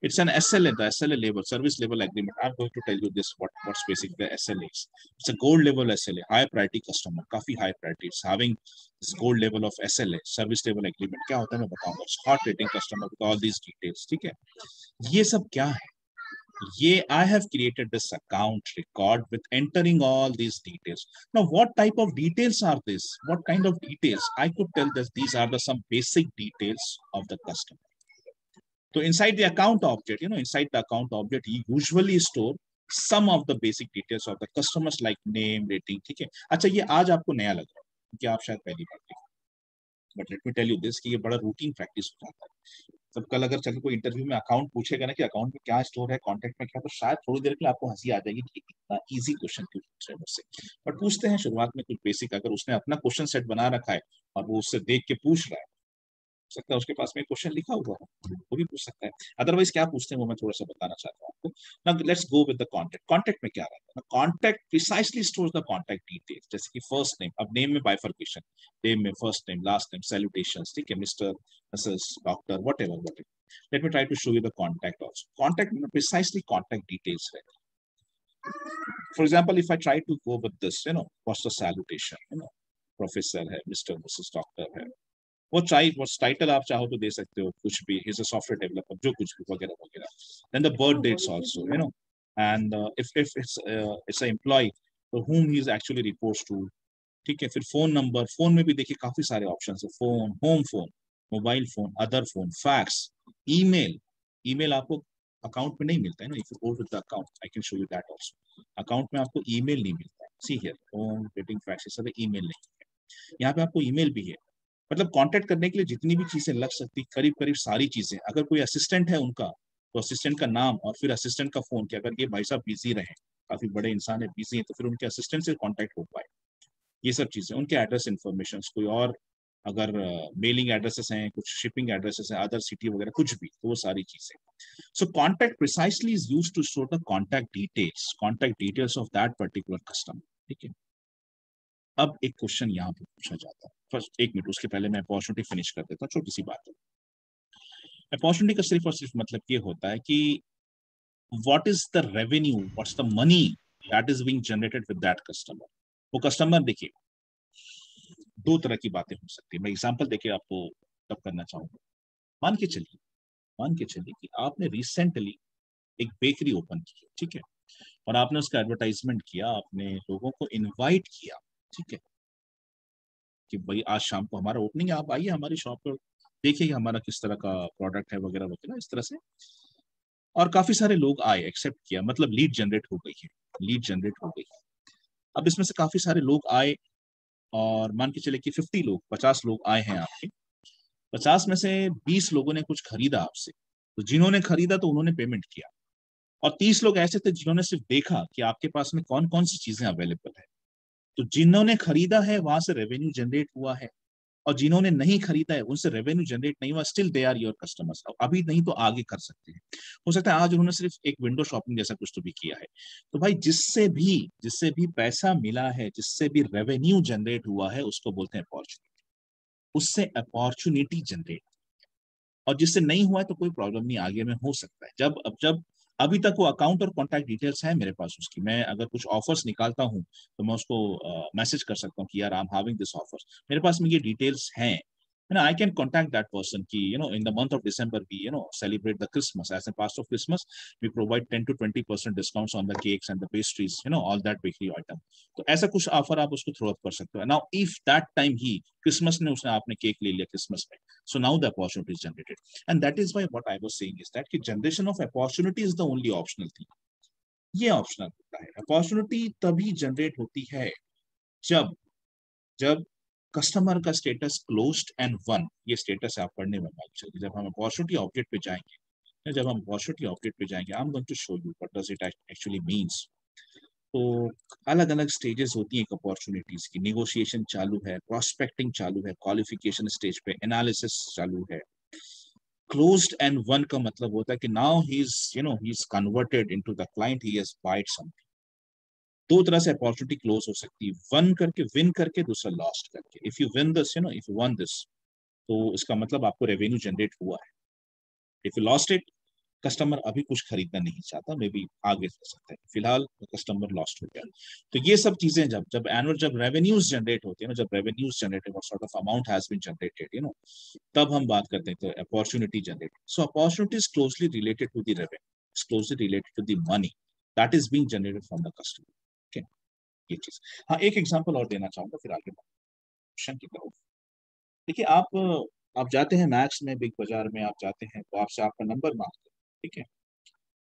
It's an SLA, the SLA level, service level agreement. I'm going to tell you this, what's basically the SLA is. It's a gold level SLA, high priority customer, काफी high priority. It's having this gold level of SLA, service level agreement. क्या होता है मैं बताऊंगा. It's hot rating customer with all these details. ठीक है. ये सब क्या है? I have created this account record with entering all these details. Now, what type of details are this? What kind of details? I could tell that these are some basic details of the customer. So inside the account object, inside the account object, you usually store some of the basic details of the customers like name, rating. ठीक है. अच्छा, ये आज आपको नया लग रहा है कि आप शायद पहली बार देख, but let me tell you this कि ये बड़ा रूटीन प्रैक्टिस हो जाता है। तब कल अगर चल कोई इंटरव्यू में अकाउंट पूछेगा ना कि अकाउंट में क्या स्टोर है, कॉन्टेक्ट में क्या, तो शायद थोड़ी देर के लिए आपको हंसी आ जाएगी कि इतना इजी क्वेश्चन क्यों पूछ रहे हैं मुझसे। बट पूछते हैं शुरुआत में कुछ बेसिक, अगर उसने अपना क्वेश्चन सेट बना रखा है और वो उससे देख के पूछ रहा है, सकता है उसके पास में क्वेश्चन लिखा हुआ है, वो भी पूछ सकता है। अदरवाइज क्या पूछते हैं वो मैं थोड़ा सा बताना चाहता हूँ आपको। Now let's go with the contact. Contact में क्या रहता है? Contact precisely stores the contact details, जैसे कि फर्स्ट नेम, अब नेम में बाइफर्केशन, नेम में first name, last name, salutations, ठीक है, mister, missus, doctor, whatever. Let me try to show you the contact also. Contact में प्रिसाइसली कॉन्टेक्ट डिटेल्स रहते हैं। For example, if I try to go with this, what's the salutation, professor है, mister, missus, doctor है, वो title आप चाहो तो दे सकते हो, कुछ भी, इज अ सॉफ्टवेयर डेवलपर, जो कुछ भी, वगैरह वगैरह। Then the birth dates also, and if it's a employee to whom he is actually reports to, ठीक है। फिर फोन नंबर, फोन में भी देखिए काफी सारे ऑप्शंस है, phone, home phone, mobile phone, other phone, fax, email. Email आपको अकाउंट में नहीं मिलता है ना, if you go with the account, I can show you that also. Account में आपको ईमेल नहीं मिलता है, see here, phone, rating, fax, ये सब ईमेल नहीं है। यहाँ पे आपको ईमेल भी है। मतलब कांटेक्ट करने के लिए जितनी भी चीजें लग सकती, करीब करीब सारी चीजें। अगर कोई असिस्टेंट है उनका, तो असिस्टेंट का नाम और फिर असिस्टेंट का फोन, कि अगर ये भाई साहब बिजी रहे, काफी बड़े इंसान है, बिजी है, तो फिर उनके असिस्टेंट से कांटेक्ट हो पाए, ये सब चीजें। उनके एड्रेस इन्फॉर्मेशन, कोई और अगर मेलिंग एड्रेसेस हैं, कुछ शिपिंग एड्रेसेस हैं, अदर सिटी वगैरह कुछ भी, तो वो सारी चीजें। So contact precisely is used to store the contact details of that particular customer, ठीक है। अब एक क्वेश्चन यहाँ पे पूछा जाता है, फर्स्ट एक मिनट, उसके पहले मैं अपॉर्चुनिटी फिनिश कर देता हूँ, छोटी सी बात है। अपॉर्चुनिटी का सिर्फ और सिर्फ मतलब ये होता है कि what is the revenue, what's the money that is being generated with that customer. वो कस्टमर, देखिए दो तरह की बातें हो सकती है, मैं एग्जांपल देके आपको तब करना चाहूंगा। मान के चलिए कि आपने रिसेंटली एक बेकरी ओपन की है, ठीक है, और आपने उसका एडवर्टाइजमेंट किया, आपने लोगों को इनवाइट किया, ठीक है, कि भाई आज शाम को हमारा ओपनिंग है, आप आइए हमारी शॉप पर, देखिए हमारा किस तरह का प्रोडक्ट है, वगैरह वगैरह, इस तरह से। और काफी सारे लोग आए, एक्सेप्ट किया, मतलब लीड जनरेट हो गई है, लीड जनरेट हो गई है। अब इसमें से काफी सारे लोग आए, और मान के चले कि 50 लोग, 50 लोग आए हैं आपके, 50 में से 20 लोगों ने कुछ खरीदा आपसे, तो जिन्होंने खरीदा तो उन्होंने पेमेंट किया, और 30 लोग ऐसे थे जिन्होंने सिर्फ देखा कि आपके पास में कौन कौन सी चीजें अवेलेबल है। तो जिन्होंने खरीदा है वहां से रेवेन्यू जनरेट हुआ है, और जिन्होंने नहीं खरीदा है, उनसे रेवेन्यू जनरेट नहीं हुआ, still they are your customers. अभी नहीं तो आगे कर सकते हैं। हो सकता है आज उन्होंने सिर्फ एक विंडो शॉपिंग जैसा कुछ तो भी किया है। तो भाई जिससे भी पैसा मिला है, जिससे भी रेवेन्यू जनरेट हुआ है, उसको बोलते हैं अपॉर्चुनिटी। उससे अपॉर्चुनिटी जनरेट, और जिससे नहीं हुआ है तो कोई प्रॉब्लम नहीं, आगे में हो सकता है। जब अभी तक वो अकाउंट और कॉन्टैक्ट डिटेल्स है मेरे पास उसकी, मैं अगर कुछ ऑफर्स निकालता हूँ तो मैं उसको मैसेज कर सकता हूँ कि यार आई एम हैविंग दिस ऑफर्स, मेरे पास में ये डिटेल्स हैं, you know, I can contact that person ki, you know, in the month of December we, you know, celebrate the Christmas. As a part of Christmas we provide 10 to 20% discounts on the cakes and the pastries, you know, all that bakery item. तो ऐसा कुछ offer आप उसको throw up कर सकते हो। Now if that time he Christmas ने उसने आपने केक ले लिया क्रिसमस में, so now the opportunity is generated, and that is why what I was saying is that कि generation of opportunity is the only optional thing। ये optional होता है। अपॉर्चुनिटी तभी जनरेट होती है जब जब कस्टमर का स्टेटस क्लोज्ड एंड वन, ये स्टेटस आप पढ़ने में चलिए। जब हम अपॉर्चुनिटी ऑब्जेक्ट पे जाएंगे, जब हम अपॉर्चुनिटी ऑब्जेक्ट पे जाएंगे, I am going to show you what does it actually means. तो अलग अलग स्टेजेस होती हैं एक अपॉर्चुनिटीज की। नेगोशिएशन चालू है, प्रॉस्पेक्टिंग चालू है, क्वालिफिकेशन स्टेज पे एनालिसिस चालू है। क्लोज्ड एंड वन का मतलब होता है कि now he is, you know, he is converted into the client, he has bite something. दो तरह से अपॉर्चुनिटी क्लोज हो सकती है, वन करके, विन करके, दूसरा लॉस्ट करके। If you win this, you know, if you one this, तो इसका मतलब आपको रेवेन्यू जनरेट हुआ है। If you lost it, customer अभी कुछ खरीदना नहीं चाहता, मे बी आगे चल सकता है, फिलहाल कस्टमर लॉस्ट हो गया। तो ये सब चीजें जब एनुअल, जब रेवेन्यूज जनरेट होती है ना, जब revenues generate, what sort of amount has been generated, you know, तब हम बात करते हैं तो opportunity generate. So opportunity is closely related to the revenue, is closely related to the money that is being generated from the customer. Okay, ये चीज। हाँ, एक एग्जांपल और देना चाहूंगा फिर आगे क्वेश्चन की तरफ। देखिए, आप जाते हैं मैक्स में, बिग बाजार में आप जाते हैं, तो आपसे आपका नंबर मांगते हैं, ठीक है।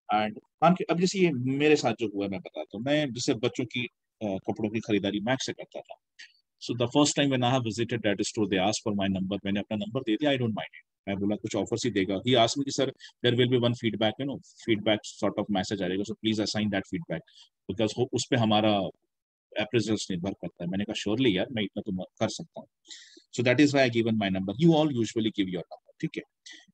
एंड मान के, अब जैसे ये मेरे साथ जो हुआ मैं बताता हूँ। मैं जैसे बच्चों की कपड़ों की खरीदारी मैक्स से करता था। So the first time when I have visited that store, they asked for my number. मैंने अपना नंबर दे दिया, आई डोंट माइंड इट। मैं बोला कुछ ऑफर्स ही देगा। ही आस्क्ड मी कि sir there will be one feedback, you know, feedback sort of message आएगा, so please assign that feedback, because उस पे हमारा अप्रेजल्स निर्भर करता है। मैंने कहा श्योरली यार, मैं इतना तो कर सकता हूँ। So that is why I given my number, you all usually give your number, ठीक है।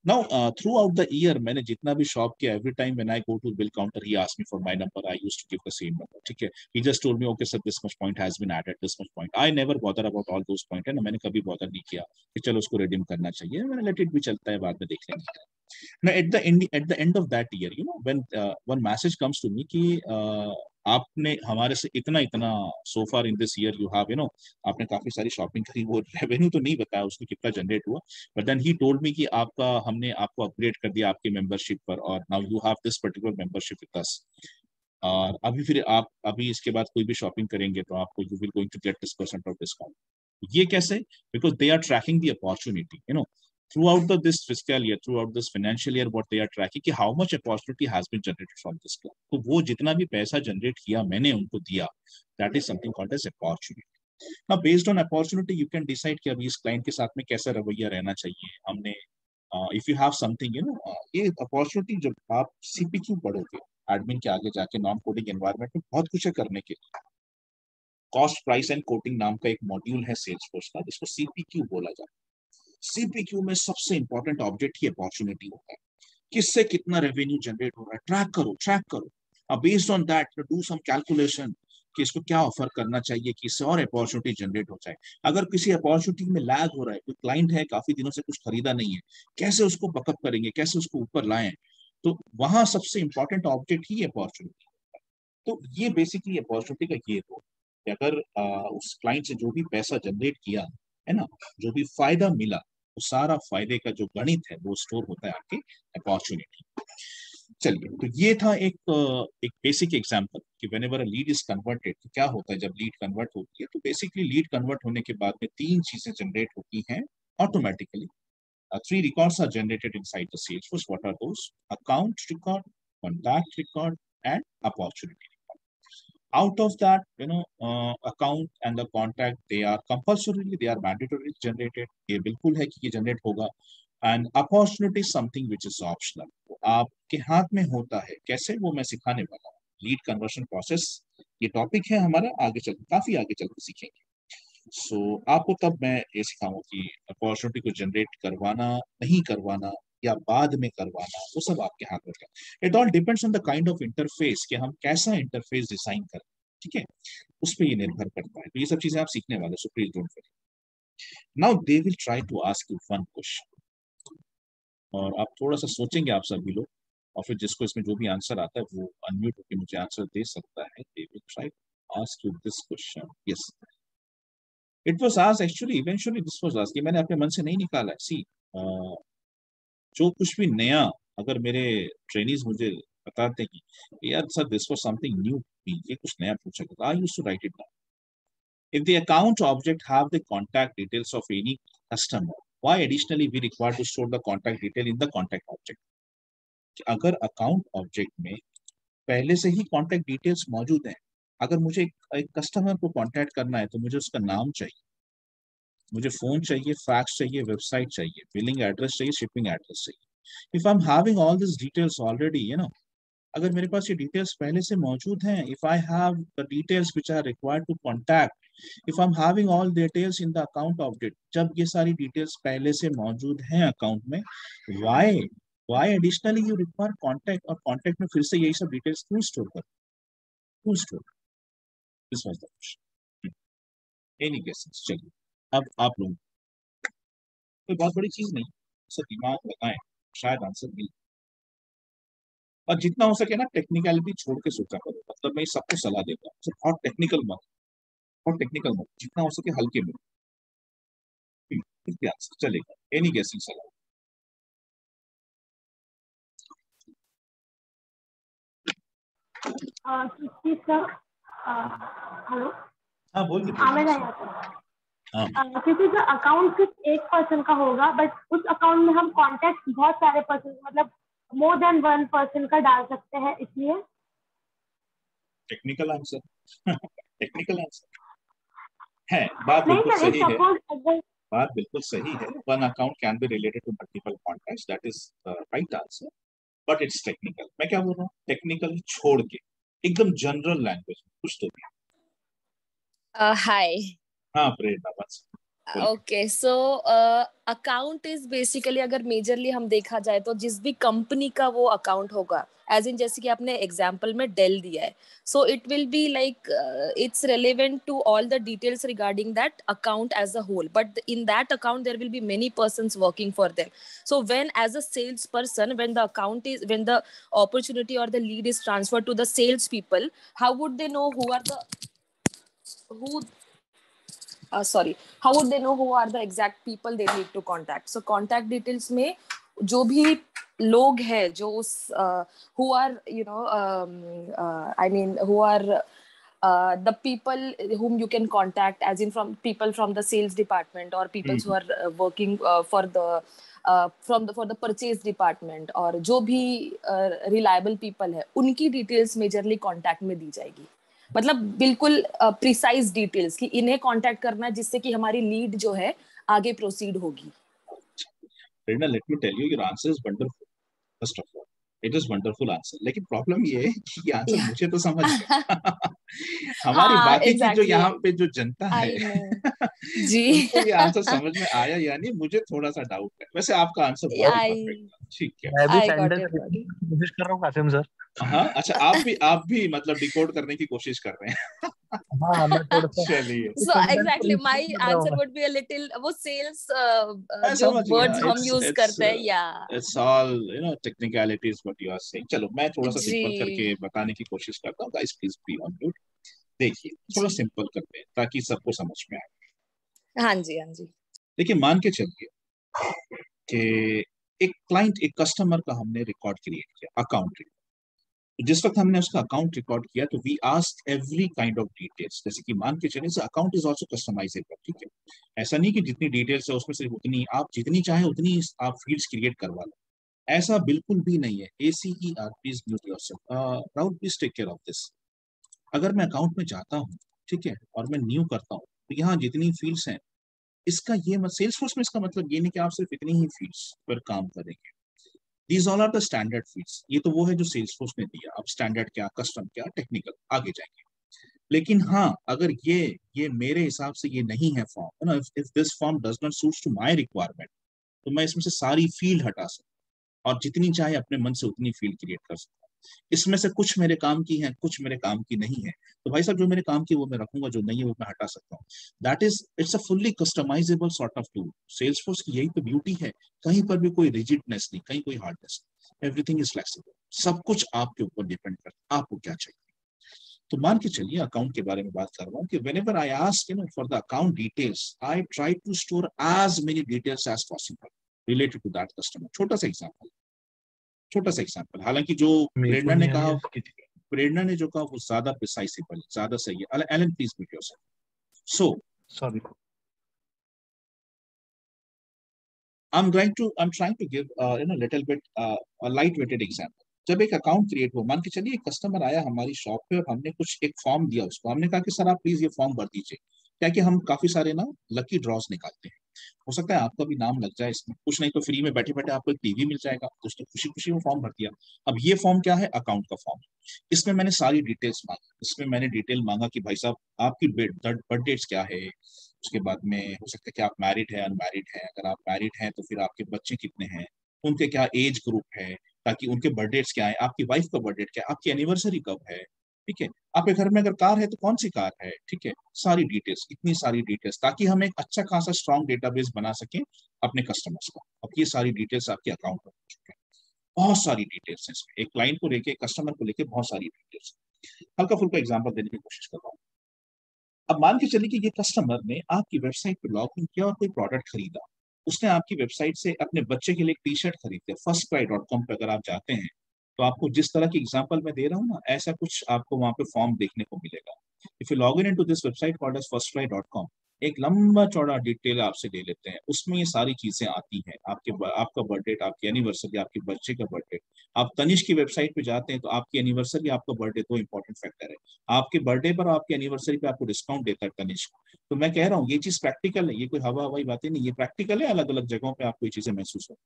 Now throughout the year मैंने जितना भी शॉप किया, every time when I go to bill counter he asked me for my number, I used to give the same number, ठीक है। He just told me okay sir this much point has been added, this much point. I never bother about all those point, है ना, मैंने कभी bother नहीं किया कि चलो उसको रिडीम करना चाहिए, मैंने लेट इट भी, चलता है, बाद में देख लेंगे। Now, at the end of that year, you know, when one message comes to me कि आपने हमारे से इतना इतना so far in this year you have, you know, आपने काफी सारी शॉपिंग करी, वो रेवेन्यू तो नहीं बताया उसने कितना जनरेट हुआ, but then he told me कि आपका, हमने आपको अपग्रेड कर दिया आपकी मेंबरशिप पर, और now you have this particular membership with us, और अभी फिर आप अभी इसके बाद कोई भी शॉपिंग करेंगे तो आपको you will going to get this percent of discount. ये कैसे? Because they are tracking the opportunity, you know, throughout this fiscal year, throughout this financial year, what they are tracking कि how much opportunity has been generated from this club। तो वो जितना भी पैसा generate किया मैंने उनको दिया, that is something called as opportunity। now based on opportunity you can decide कि अभी इस क्लाइंट के साथ में कैसा रवैया रहना चाहिए हमने। if you have something, you know, ये अपॉर्चुनिटी, जब आप CPQ पढ़ोगे एडमिन के आगे जाके, नॉन कोडिंग एनवायरनमेंट में बहुत कुछ है करने के लिए। कॉस्ट प्राइस एंड कोटिंग नाम का एक मॉड्यूल है सेल्सफोर्स का, जिसको CPQ बोला जाता है। CPQ में सबसे इंपॉर्टेंट ऑब्जेक्ट ही अपॉर्चुनिटी होता है। किससे कितना रेवेन्यू जनरेट हो रहा है, ट्रैक करो, ट्रैक करो। अब based on that do some calculation कि इसको क्या ऑफर करना चाहिए कि इससे और अपॉर्चुनिटी जनरेट हो जाए। अगर किसी अपॉर्चुनिटी में लैग हो रहा है, कोई क्लाइंट है काफी दिनों से कुछ खरीदा नहीं है, कैसे उसको बकअप करेंगे, कैसे उसको ऊपर लाएं, तो वहां सबसे इंपॉर्टेंट ऑब्जेक्ट ही अपॉर्चुनिटी। तो ये बेसिकली अपॉर्चुनिटी का ये रोल कि अगर उस क्लाइंट से जो भी पैसा जनरेट किया है ना, जो भी फायदा मिला, वो सारा फायदे का जो गणित है वो स्टोर होता है आपके अपॉर्चुनिटी। चलिए, तो ये था एक बेसिक एग्जांपल कि whenever a lead is converted, तो क्या होता है जब लीड कन्वर्ट होती है। तो बेसिकली लीड कन्वर्ट होने के बाद में तीन चीजें जनरेट होती हैं automatically. three records are generated inside the Salesforce. What are those? Account record, contact record, and opportunity record. Out of that, you know, account and the contact, they are compulsorily, they are mandatorily generated. ये बिल्कुल है कि ये generate होगा। And opportunity is something which is optional. वो आपके हाथ में होता है, कैसे, वो मैं सिखाने वाला हूँ। लीड कन्वर्शन प्रोसेस ये टॉपिक है हमारा, आगे चल काफी आगे चल के सीखेंगे। सो आपको तब मैं ये सिखाऊंगा कि अपॉर्चुनिटी को जनरेट करवाना, नहीं करवाना या बाद में करवाना, वो सब आपके हाथ में है। It all depends on the kind of interface कि हम कैसा इंटरफेस डिजाइन करें, ठीक है, उस पर ये निर्भर करता है। तो ये सब चीजें आप सीखने वाले, so please don't worry. Now they will try to ask you one question, और आप थोड़ा सा सोचेंगे आप सभी लोग, और फिर जिसको इसमें जो भी आंसर आता है वो अनम्यूट होकर मुझे आंसर दे सकता है। They will try to ask you this question. Yes, it was asked actually, eventually this was asked, मैंने अपने मन से नहीं निकाला है। सी, जो कुछ भी नया, अगर मेरे ट्रेनीज मुझे बताते हैं कि यार sir this was something new, ये कुछ नया पूछा गया, I used to write it down. If the account object have the contact details of any customer, why additionally we require to store the contact detail in the contact object? अगर account object में पहले से ही contact details मौजूद हैं, अगर मुझे एक customer को कॉन्टैक्ट करना है तो मुझे उसका नाम चाहिए, मुझे फोन चाहिए, फैक्स चाहिए, वेबसाइट चाहिए, बिलिंग एड्रेस चाहिए, शिपिंग एड्रेस चाहिए। If I am having all this details already, अगर मेरे पास ये डिटेल्स पहले से मौजूद हैं, if I have the details which are required to contact, if I am having all details in the account object, जब ये सारी डिटेल्स पहले से मौजूद हैं अकाउंट में, why why additionally you require contact, और कॉन्टैक्ट में फिर से यही सब डिटेल्स क्यों स्टोर कर, क्यों store? This was the question. Any guesses? चलिए, अब आप लोग, कोई बहुत बड़ी चीज नहीं, सब दिमाग लगाएं, शायद आंसर मिल। और जितना हो सके ना टेक्निकलिटी छोड़ के सोचा करो, मतलब मैं सबको सलाह देता हूँ, बहुत टेक्निकल मत, बहुत टेक्निकल मत, जितना हो सके हल्के में। चलेगा, एनी गेसिंग सलाह। Sir, hello. हाँ बोलिए। आवाज आया था। क्योंकि जो अकाउंट सिर्फ एक पर्सन का होगा, बट उस अकाउंट में हम कॉन्टेक्ट बहुत सारे पर्सन, मतलब मोर देन वन पर्सन का डाल सकते हैं, इसलिए टेक्निकल आंसर टेक्निकल आंसर है, बात नहीं बिल्कुल सर, सही है, सपोज अगर बात बिल्कुल सही है। One account can be related to multiple contacts, that is right answer, but it's technical. मैं क्या बोल रहा हूँ, टेक्निकल छोड़ के एकदम जनरल लैंग्वेज में कुछ तो भी। हाय। हाँ प्रेरणा, बस बोलिए। Okay, so account is basically, अगर मेजरली हम देखा जाए तो जिस भी कंपनी का वो अकाउंट होगा, एज इन जैसे कि आपने एग्जांपल में डेल दिया है, so it will be like it's relevant to all the details regarding that account as a whole, but in that account there will be many persons working for them. So when as a salesperson, when the account is, when the opportunity or the lead is transferred to the sales people, how would they know who are the who sorry, how would they know who are the exact people they need to contact? So contact details में जो भी लोग हैं जो उस who are, you know, I mean who are the people whom you can contact, as in from people from the sales department or people who are working for the for the purchase department, और जो भी reliable people है उनकी details majorly contact में दी जाएगी. मतलब बिल्कुल precise details कि इन्हें कांटेक्ट करना है, जिससे कि हमारी लीड जो है आगे प्रोसीड होगी. Prerna, let me tell you, your answer is wonderful, first of all it is wonderful answer, लेकिन प्रॉब्लम ये है कि ये आंसर मुझे तो समझ गया हमारी हाँ, बाकी की जो एग्जैक्टली, यहाँ पे जो जनता है आई नो जी. उनको ये आंसर समझ में आया, यानी मुझे थोड़ा सा डाउट है। वैसे आपका आंसर बहुत ही आई परफेक्ट था, ठीक है। मैं भी आई गॉट सेंटेंस इट. कोशिश कर रहा हूँ कासिम सर। हाँ अच्छा, आप भी मतलब डिकोड करने की कोशिश कर रहे हैं हाँ, मैं थोड़ा सा चलिए, So सेंटेंस को exactly, my रिपीट कर रहा हूँ answer मैं। would be a little, वो sales मैं जो समझ गया, words हम use करते हैं, या it's all technicalities what you are saying. चलो मैं थोड़ा सा जी. सिंपल करके बताने की कोशिश करता हूँ, guys please be on mute. देखिए थोड़ा जी, सिंपल करते हैं ताकि सबको समझ में आए। हाँ जी, हाँ जी. देखिए मान के चलिए कि एक क्लाइंट, एक कस्टमर का हमने रिकॉर्ड क्रिएट किया, अकाउंट। जिस वक्त हमने उसका अकाउंट रिकॉर्ड किया तो we asked every kind of details, जैसे कि मान के चलिए अकाउंट इज आल्सो कस्टमाइजेबल, ठीक है। ऐसा नहीं कि जितनी डिटेल्स है उसमें से उतनी आप जितनी चाहे उतनी आप फील्ड्स क्रिएट करवा लो, ऐसा बिल्कुल भी नहीं है। ACER, please mute yourself, Rahul please take care of this. अगर मैं अकाउंट में जाता हूँ, ठीक है, और मैं न्यू करता हूँ, तो यहाँ जितनी फील्ड्स हैं, इसका ये सेल्सफोर्स में इसका मतलब ये नहीं कि आप सिर्फ इतनी ही फील्ड्स पर काम करेंगे। These all are the standard fields. ये तो वो है जो Salesforce ने दिया। अब स्टैंडर्ड क्या, कस्टम क्या, टेक्निकल, आगे जाएंगे। लेकिन हाँ, अगर ये मेरे हिसाब से ये नहीं है form, you know, if this form does not suits to my requirement, तो मैं इसमें से सारी फील्ड हटा सकता हूँ और जितनी चाहे अपने मन से उतनी फील्ड क्रिएट कर सकता हूँ। इसमें से कुछ मेरे काम की है, कुछ मेरे काम की नहीं है, तो भाई साहब जो मेरे काम की वो मैं रखूंगा, जो नहीं है वो मैं हटा सकता हूँ। That is, it's a fully customizable sort of tool. Salesforce की यही तो ब्यूटी है, कहीं पर भी कोई रिजिडनेस नहीं, कहीं कोई हार्डनेस नहीं, एवरीथिंग इज फ्लेक्सिबल, सब कुछ आपके ऊपर डिपेंड करता है आपको क्या चाहिए। तो मान के चलिए अकाउंट के बारे में बात कर रहा हूँ कि whenever I ask, you know, for the account details, I try to store as many details as possible related to that customer। छोटा सा एग्जांपल, हालांकि जो मेरे को प्रेरणा ने नहीं आ रही कहा, है इसकी। प्रेरणा ने जो कहा वो ज्यादा प्रिसाइजेबल, ज्यादा सही है। Alan please mute yourself. So sorry. I'm trying to give you know little bit a light weighted example। जब एक अकाउंट क्रिएट हुआ, मान के चलिए एक कस्टमर आया हमारी शॉप पे और हमने कुछ एक फॉर्म दिया उसको, हमने कहा कि सर आप प्लीज ये फॉर्म भर दीजिए। क्या कि हम काफी सारे ना लकी ड्रॉज निकालते हैं, हो सकता है आपका भी नाम लग जाए इसमें, कुछ नहीं तो फ्री में बैठे बैठे आपको एक टीवी मिल जाएगा, कुछ तो खुशी खुशी में फॉर्म भर दिया। अब ये फॉर्म क्या है? अकाउंट का फॉर्म। इसमें मैंने सारी डिटेल्स मांगी, इसमें मैंने डिटेल मांगा कि भाई साहब आपकी बर्थ डेट्स क्या है, उसके बाद में हो सकता है कि आप मैरिड है, अनमैरिड है, अगर आप मैरिड हैं तो फिर आपके बच्चे कितने हैं, उनके क्या एज ग्रुप है, ताकि उनके बर्थ डेट्स क्या है, आपकी वाइफ का बर्थ डेट क्या है, आपकी एनिवर्सरी कब है, ठीक है, आपके घर में अगर कार है तो कौन सी कार है, ठीक है, सारी डिटेल्स, इतनी सारी डिटेल्स, ताकि हम एक अच्छा खासा स्ट्रॉन्ग डेटाबेस बना सकें अपने कस्टमर्स का। अब ये सारी डिटेल्स आपके अकाउंट में हो चुके हैं, बहुत सारी डिटेल्स हैं इसमें, एक क्लाइंट को लेके, कस्टमर को लेके बहुत सारी डिटेल्स। हल्का फुल्का एग्जांपल देने की कोशिश कर रहा हूँ। अब मान के चलिए कि ये कस्टमर ने आपकी वेबसाइट पे लॉग इन किया और कोई प्रोडक्ट खरीदा, उसने आपकी वेबसाइट से अपने बच्चे के लिए एक टी शर्ट खरीदे, firstcry.com पे अगर आप जाते हैं तो आपको जिस तरह की एग्जांपल मैं दे रहा हूँ ना, ऐसा कुछ आपको वहां पे फॉर्म देखने को मिलेगा। If you log in into this website called as firstcry.com, एक लंबा चौड़ा डिटेल आपसे ले लेते हैं, उसमें ये सारी चीजें आती हैं, आपका बर्थ डेट, आपकी एनिवर्सरी, आपके बच्चे का बर्थ डेट। आप तनिष्क की वेबसाइट पे जाते हैं तो आपकी एनिवर्सरी, आपका बर्थडे, दो इंपॉर्टेंट फैक्टर है। आपके बर्थडे पर और आपकी एनिवर्सरी पे आपको डिस्काउंट देता है तनिष्क। तो मैं कह रहा हूँ ये चीज प्रैक्टिकल है, ये कोई हवा हवाई बातें नहीं, ये प्रैक्टिकल है, अलग अलग जगहों पे आपको ये चीजें महसूस हो।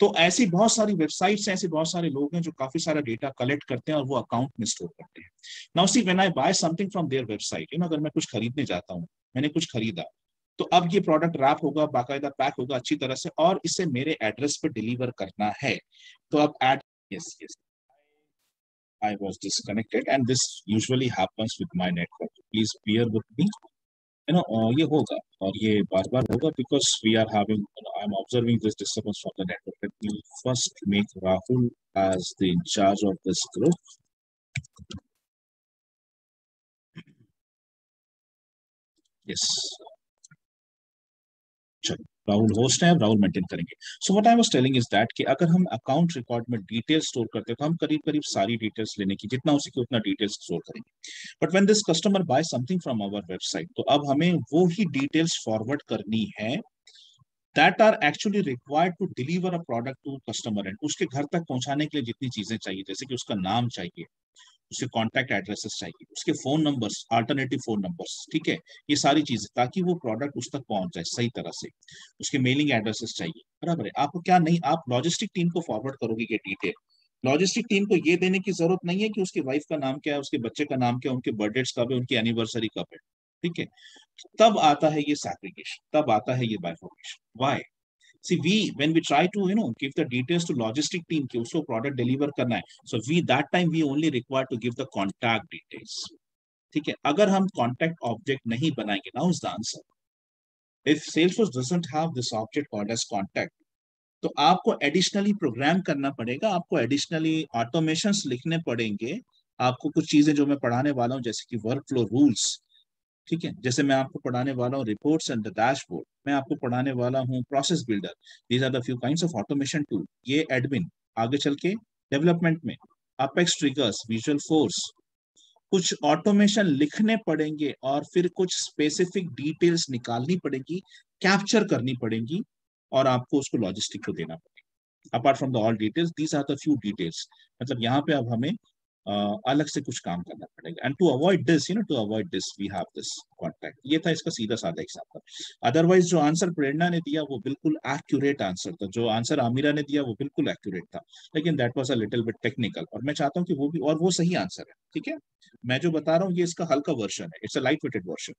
तो ऐसी बहुत सारी वेबसाइट्स हैं, ऐसे बहुत सारे लोग हैं जो काफी सारा डेटा कलेक्ट करते हैं और वो अकाउंट में स्टोर करते हैं। Now see when I buy something from their website, you know, अगर मैं कुछ खरीदने जाता हूँ, मैंने कुछ खरीदा, तो अब ये प्रोडक्ट रैप होगा, बाकायदा पैक होगा अच्छी तरह से, और इसे मेरे एड्रेस पे डिलीवर करना है। तो अब add, yes yes, I was disconnected and this usually happens with my network. Please bear with me. You know, ये होगा और ये बार बार होगा because we are having, you know, I'm observing this disturbance from the network. Let me first make Rahul as the in charge of this group. Yes. चलो, Rahul host है, Rahul maintain करेंगे। So what I was telling is that कि अगर हम account record में detail store करते हैं तो हम करीब करीब सारी डिटेल्स लेने की, जितना हो सके उतना डिटेल्स स्टोर करेंगे। But when this customer buy something from our website, तो अब हमें वो ही डिटेल्स फॉरवर्ड करनी है that are actually required to deliver a product to customer end। उसके घर तक पहुंचाने के लिए जितनी चीजें चाहिए, जैसे कि उसका नाम चाहिए, उसके कॉन्टैक्ट एड्रेसेस चाहिए, उसके phone numbers, alternative phone numbers, ठीक है, ये सारी चीजें, ताकि वो प्रोडक्ट उस तक पहुंच जाए सही तरह से। उसके मेलिंग एड्रेसेस चाहिए, बराबर है। आपको क्या नहीं, आप लॉजिस्टिक टीम को फॉरवर्ड करोगे ये डिटेल, लॉजिस्टिक टीम को ये देने की जरूरत नहीं है कि उसकी वाइफ का नाम क्या है, उसके बच्चे का नाम क्या है, उनके बर्थडेट्स कब है, उनकी एनिवर्सरी कब है, ठीक है। तब आता है ये सैग्रीगेशन, तब आता है ये bifurcation. Why? See, when we try to, you know, give the details to logistic team कि उसको product deliver करना है, so that time we only require to give the contact details, ठीक है। अगर हम contact object नहीं बनाएंगे, now is the answer, if Salesforce doesn't have this object called as contact, तो आपको एडिशनली प्रोग्राम करना पड़ेगा, आपको एडिशनली ऑटोमेशंस लिखने पड़ेंगे, आपको कुछ चीजें जो मैं पढ़ाने वाला हूँ, जैसे कि वर्क फ्लो रूल्स, ठीक है, जैसे मैं आपको पढ़ाने वाला हूँ रिपोर्ट्स एंड द डैशबोर्ड, मैं आपको पढ़ाने वाला हूँ process builder, these are the few kinds of automation tool. ये एडमिन, आगे चल के डेवलपमेंट में अपेक्स ट्रिगर्स, विजुअल फोर्स, कुछ ऑटोमेशन लिखने पड़ेंगे और फिर कुछ स्पेसिफिक डिटेल्स निकालनी पड़ेगी, कैप्चर करनी पड़ेगी, और आपको उसको लॉजिस्टिक को देना पड़ेगा। Apart from the all details, these are the few details. मतलब यहाँ पे अब हमें अलग से कुछ काम करना पड़ेगा। And to avoid this, you know, to avoid this we have this contact. ये था इसका सीधा साधा एग्जांपल। अदरवाइज जो आंसर प्रेरणा ने दिया वो बिल्कुल एक्यूरेट आंसर था, जो आंसर आमिरा ने दिया वो बिल्कुल एक्यूरेट था, लेकिन that was a little bit technical, और मैं चाहता हूँ कि वो भी, और वो सही आंसर है, ठीक है। मैं जो बता रहा हूँ ये इसका हल्का वर्जन है, it's a light weighted version,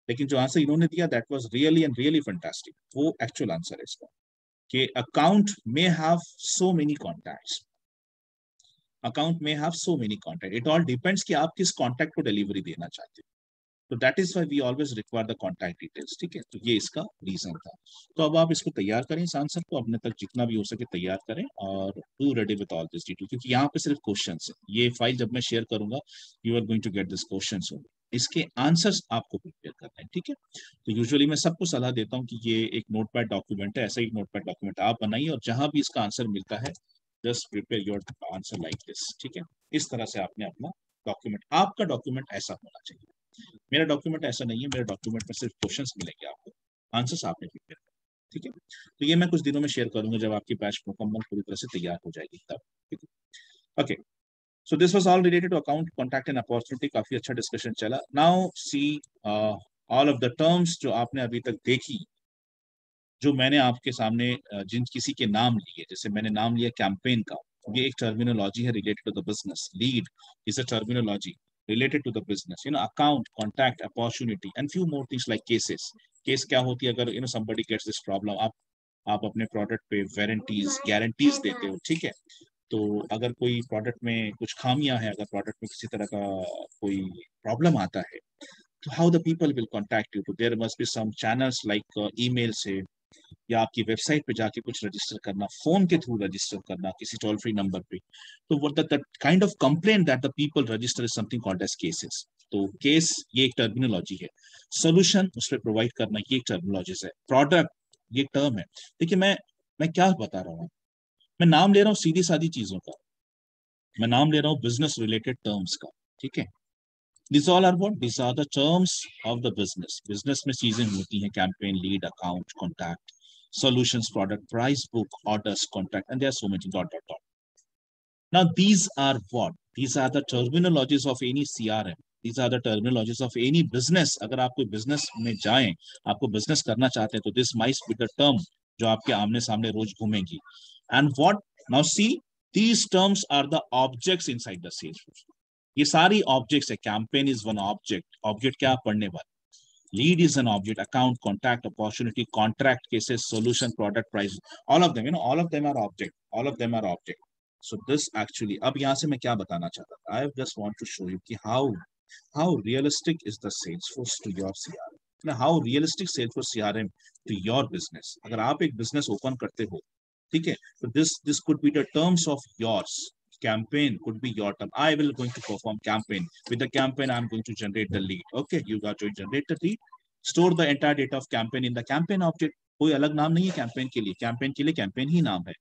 लेकिन जो आंसर इन्होंने दिया that was really and really fantastic, वो एक्चुअल आंसर है इसका, कि अकाउंट में have so many contacts, account में have so many contact, it all depends कि आप किस कॉन्टैक्ट को डिलीवरी देना चाहते हो, तो that is why we always require the contact details, ठीक है। तो ये इसका रीजन था। तो अब आप इसको तैयार करें, इस आंसर को अपने तक जितना भी हो सके तैयार करें, और do ready with all this detail, क्योंकि यहाँ पे सिर्फ क्वेश्चंस है, ये फाइल जब मैं शेयर करूंगा you are going to get this questions, इसके आंसर्स आपको प्रिपेयर करने हैं, ठीक है। तो यूजुअली मैं सबको सलाह देता हूँ कि ये एक नोटपैड डॉक्यूमेंट है, ऐसा ही नोटपैड डॉक्यूमेंट आप बनाइए, और जहां भी इसका आंसर मिलता है just prepare your answer like this, ठीक है। इस तरह से आपने अपना डॉक्यूमेंट, आपका डॉक्यूमेंट ऐसा होना चाहिए। मेरा डॉक्यूमेंट ऐसा नहीं है, मेरे डॉक्यूमेंट में सिर्फ क्वेश्चंस मिलेंगे आपको, आंसर्स आपने प्रिपेयर करना, ठीक है। तो ये मैं कुछ दिनों में शेयर करूंगा जब आपकी बैच मुकम्मल पूरी तरह से तैयार हो जाएगी तब, ठीक है। Okay, so this was all related to account, contact and opportunity, काफी अच्छा डिस्कशन चला। Now see all of the terms जो आपने अभी तक देखी, जो मैंने आपके सामने जिन किसी के नाम लिए, जैसे मैंने नाम लिया कैंपेन का, ये एक टर्मिनोलॉजी है related to the business, lead is a terminology related to the business, account, contact, opportunity, and few more things like cases. Case क्या होती है अगर somebody gets this problem, आप अपने प्रोडक्ट पे वारंटीज गारंटीज देते हो, ठीक है। तो अगर कोई प्रोडक्ट में कुछ खामियां है, अगर प्रोडक्ट में किसी तरह का कोई प्रॉब्लम आता है, तो how the people will contact you, तो there must be some channels like email से, या आपकी वेबसाइट पे जाके कुछ रजिस्टर करना, फोन के थ्रू रजिस्टर करना किसी टोल फ्री नंबर पे। तो what the kind of complaint that the people register is something called as cases. तो केस ये एक टर्मिनोलॉजी है, सोल्यूशन उस पर प्रोवाइड करना ये एक टर्मिनोलॉजीज है, प्रोडक्ट ये टर्म है। देखिए मैं क्या बता रहा हूँ, मैं नाम ले रहा हूँ सीधी सादी चीजों का, मैं नाम ले रहा हूँ बिजनेस रिलेटेड टर्म्स का, ठीक है। These all are what? These are the terms of the business. Business में चीजें होती हैं, campaign, lead, account, contact, solutions, product, price book, orders, contact, and there are so many dot dot dot. Now these are what? These are the terminologies of any CRM. These are the terminologies of any business. अगर आप कोई business में जाएं, आपको business करना चाहते हैं, तो this might be the term जो आपके आमने सामने रोज घूमेंगी. And what? Now see, these terms are the objects inside the Salesforce. ये सारी ऑब्जेक्ट्स है, campaign is one object, object क्या पढ़ने वाले, lead is an object, account, contact, opportunity, contract, cases, solution, product, price, all of them, all of them are object, all of them are object. So this actually, अब यहाँ से मैं क्या बताना चाहता था, I just want to show you कि how realistic is the Salesforce to your CRM, how realistic Salesforce CRM to your business. अगर आप एक बिजनेस ओपन करते हो, ठीक है, तो this could be the terms of yours. Campaign could be your term. I will going to perform campaign. With the campaign, I'm going to generate the lead. Okay, you got to generate the lead. Store the entire data of campaign in the campaign object. कोई अलग नाम नहीं है campaign के लिए, campaign के लिए campaign ही नाम है.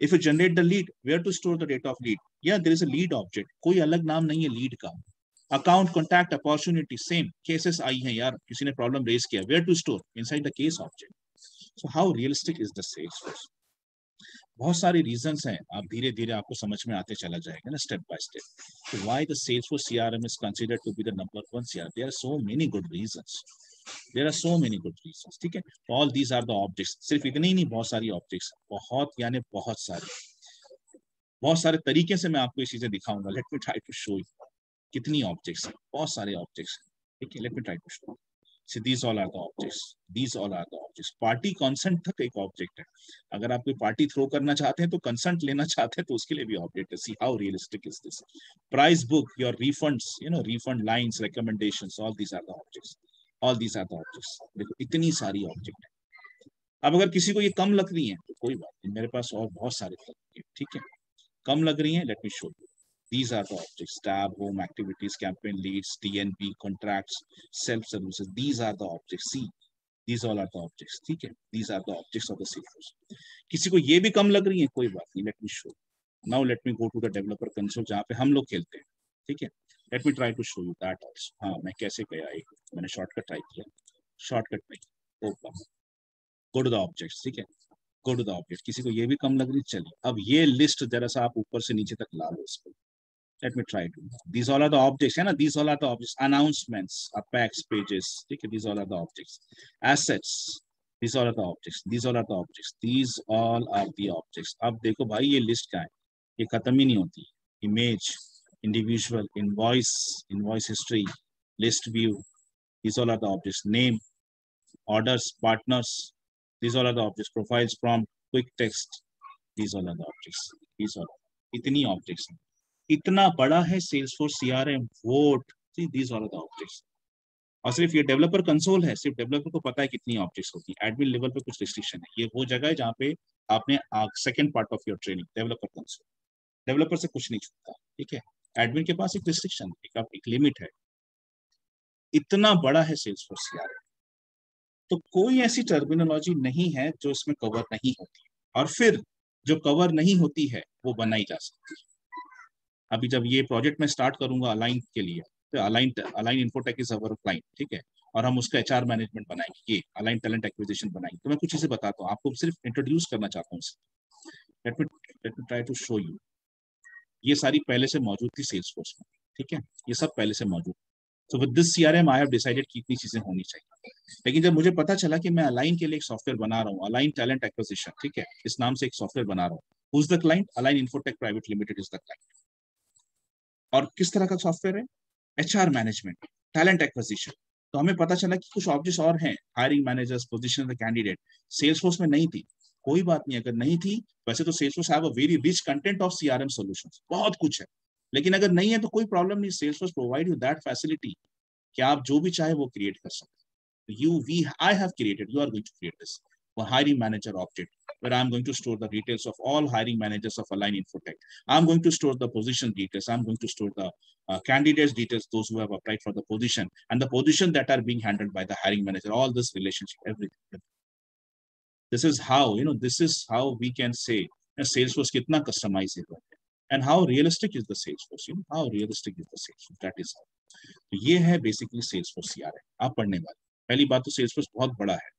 If you generate the lead, where to store the data of lead? Yeah, there is a lead object. कोई अलग नाम नहीं है लीड का. Account, contact, opportunity, same. Cases आई हैं यार, किसी ने प्रॉब्लम रेज किया, where to store? Inside the case object. So how realistic is the Salesforce? बहुत सारे रीजंस हैं, आप धीरे धीरे आपको समझ में आते चला जाएगा ना, स्टेप बाय स्टेप. तो why the Salesforce CRM is considered to be the number 1 CRM, there are so many good reasons, there are so many good reasons, ठीक है. All these are the objects, सिर्फ इतने ही नहीं, बहुत सारी objects, बहुत यानी बहुत सारे तरीके से मैं आपको ये चीजें दिखाऊंगा. Let me try to show you कितनी ऑब्जेक्ट्स हैं, बहुत सारे ऑब्जेक्ट्स, ठीक है. Let me try to show. So these all are the objects. These all are the objects. Party consent तक एक ऑब्जेक्ट है. अगर आप कोई पार्टी थ्रो करना चाहते हैं, तो कंसेंट लेना चाहते हैं, तो उसके लिए भी ऑब्जेक्ट है. See how realistic is this? Price book, your refunds, refund lines, recommendations, all these are the objects. All these are the objects. देखो इतनी सारी ऑब्जेक्ट है. अब अगर किसी को ये कम लग रही है तो कोई बात नहीं, मेरे पास और बहुत सारे, ठीक है. कम लग रही है, let me show you. These are the objects: tab, home, activities, campaign, leads, TNP, contracts, self-services. These are the objects. See, these all are the objects. ठीक है, these are the objects of the Salesforce. किसी को ये भी कम लग रही है, कोई बात नहीं, let me show. Now let me go to the developer console जहाँ पे हम लोग खेलते हैं, ठीक है. Let me try to show you that also. हाँ, मैं कैसे गया, एक मैंने शॉर्टकट ट्राई किया, शॉर्टकट नहीं, open, go to the objects, ठीक है. Go to the objects. किसी को ये भी कम लग रही, चलिए अब ये लिस्ट जरा सा आप ऊपर से नीचे तक ला लो इसको. Let me try to. These all are the objects, है ना? These all are the objects. Announcements, apex pages, ठीक है? These all are the objects. Assets, these all are the objects. These all are the objects. These all are the objects. अब देखो भाई ये list क्या है, ये खत्म ही नहीं होती. Image, individual, invoice history, list view. These all are the objects. Name, orders, partners. These all are the objects. Profiles, prompt, quick text. These all are the objects. These all. इतनी objects हैं. इतना बड़ा है Salesforce CRM. Vote. See, these all are the objects. और सिर्फ ये developer console है, सिर्फ डेवलपर को पता है कितनी ऑब्जेक्ट्स होती हैं. एडमिन लेवल पे कुछ रिस्ट्रिक्शन है. ये वो जगह है जहाँ पे आपने second part of your training developer console. Developer से कुछ नहीं छूटता. ठीक है. एडमिन के पास एक रिस्ट्रिक्शन, एक लिमिट है. इतना बड़ा है Salesforce CRM. तो कोई ऐसी टर्मिनोलॉजी नहीं है जो इसमें कवर नहीं होती, और फिर जो कवर नहीं होती है वो बनाई जा सकती है. अभी जब ये प्रोजेक्ट मैं स्टार्ट करूंगा अलाइन के लिए, तो align infotech is our client. ठीक है. और हम उसका HR मैनेजमेंट बनाएंगे, ये अलाइन टैलेंट एक्विजिशन बनाएंगे. तो मैं कुछ चीजें बताता हूँ आपको, सिर्फ इंट्रोड्यूस करना चाहता हूँ. Let me try to show you. ये सारी पहले से मौजूद थी Salesforce में. ठीक है. ये सब पहले से मौजूद. तो with this CRM I have decided कि इतनी चीजें होनी चाहिए. लेकिन जब मुझे पता चला कि मैं अलाइन के लिए एक सॉफ्टवेयर बना रहा हूँ, अलाइन टैलेंट एक्विजिशन, ठीक है, इस नाम से एक सॉफ्टवेयर बना रहा हूँ. Who is the client? Align infotech private limited is the client. और किस तरह का सॉफ्टवेयर है? HR management, talent acquisition. तो हमें पता चला कि कुछ ऑब्जेक्ट्स और हैं, hiring managers, position the candidate. Salesforce में नहीं थी. कोई बात नहीं, अगर नहीं थी, वैसे तो Salesforce have a very rich content of CRM solutions, बहुत कुछ है. लेकिन अगर नहीं है तो कोई प्रॉब्लम नहीं. Salesforce provide you that facility कि आप जो भी चाहे वो क्रिएट कर सकते. I have created, you are going to create this for hiring manager object, where I'm going to store the details of all hiring managers of Align Infotech. I'm going to store the position details. I'm going to store the candidates details, those who have applied for the position, and the position that are being handled by the hiring manager, all this relationship, everything. This is how, this is how we can say Salesforce kitna customizable hai, and how realistic is the Salesforce, how realistic is the Salesforce. That is how. तो ये है basically Salesforce CRM. आप पढ़ने वाले. पहली बात तो Salesforce बहुत बड़ा है.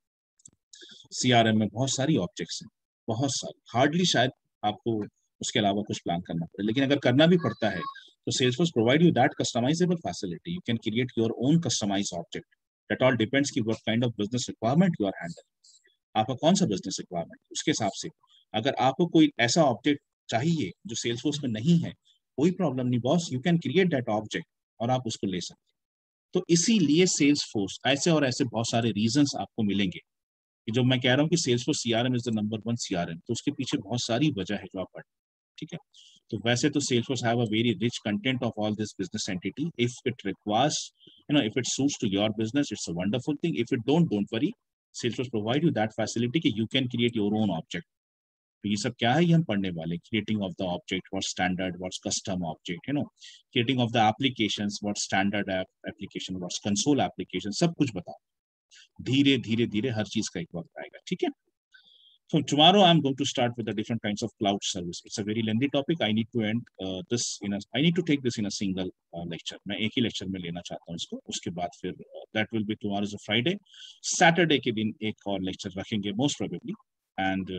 CRM में बहुत सारी ऑब्जेक्ट्स हैं, बहुत सारी. हार्डली शायद आपको उसके अलावा कुछ प्लान करना पड़े, लेकिन अगर करना भी पड़ता है तो Salesforce provide you that customisable facility. You can create your own customised object. That all depends कि what kind of business requirement you are handling. आपका कौन सा बिजनेस रिक्वायरमेंट, उसके हिसाब से. अगर आपको कोई ऐसा ऑब्जेक्ट चाहिए जो Salesforce में नहीं है, कोई प्रॉब्लम नहीं boss, you can create that object और आप उसको ले सकते. तो इसीलिए Salesforce, ऐसे और ऐसे बहुत सारे रीजंस आपको मिलेंगे कि जब मैं कह रहा हूँ कि Salesforce CRM is the number 1 CRM, तो उसके पीछे बहुत सारी वजह है जो आप पढ़. ठीक है. तो वैसे तो Salesforce have a very rich content of all this business entity. If it requires, if it suits to your business, it's a wonderful thing. If it don't worry. Salesforce provide you that facility कि you can create your own object. तो ये सब क्या है, ये हम पढ़ने वाले. Creating of the object, what standard, what's custom object, creating of the applications, what standard application, what's console application, सब कुछ बताओ. धीरे धीरे धीरे हर चीज का एक वक्त आएगा. ठीक है. So tomorrow I'm going to start with the different kinds of cloud service. It's a very lengthy topic. I need to I need to take this in a single lecture. मैं एक ही lecture में लेना चाहता हूँ इसको. उसके बाद फिर that will be tomorrow is a Friday. Saturday के दिन एक और lecture रखेंगे most probably. And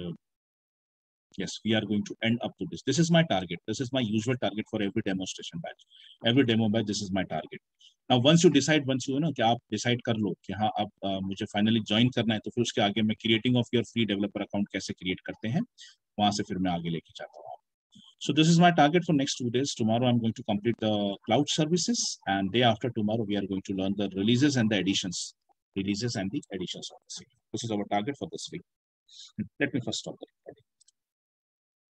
yes, we are going to end up to this. This is my target. This is my usual target for every demonstration batch. Every demo batch, this is my target. Now, once you decide, कि आप decide कर लो कि हाँ अब मुझे finally join करना है, तो फिर उसके आगे मैं creating of your free developer account कैसे create करते हैं, वहाँ से फिर मैं आगे लेके जाता हूँ. So this is my target for next 2 days. Tomorrow I'm going to complete the cloud services, and day after tomorrow we are going to learn the releases and the additions. Releases and the additions of the same. This is our target for this week. Let me first stop the recording.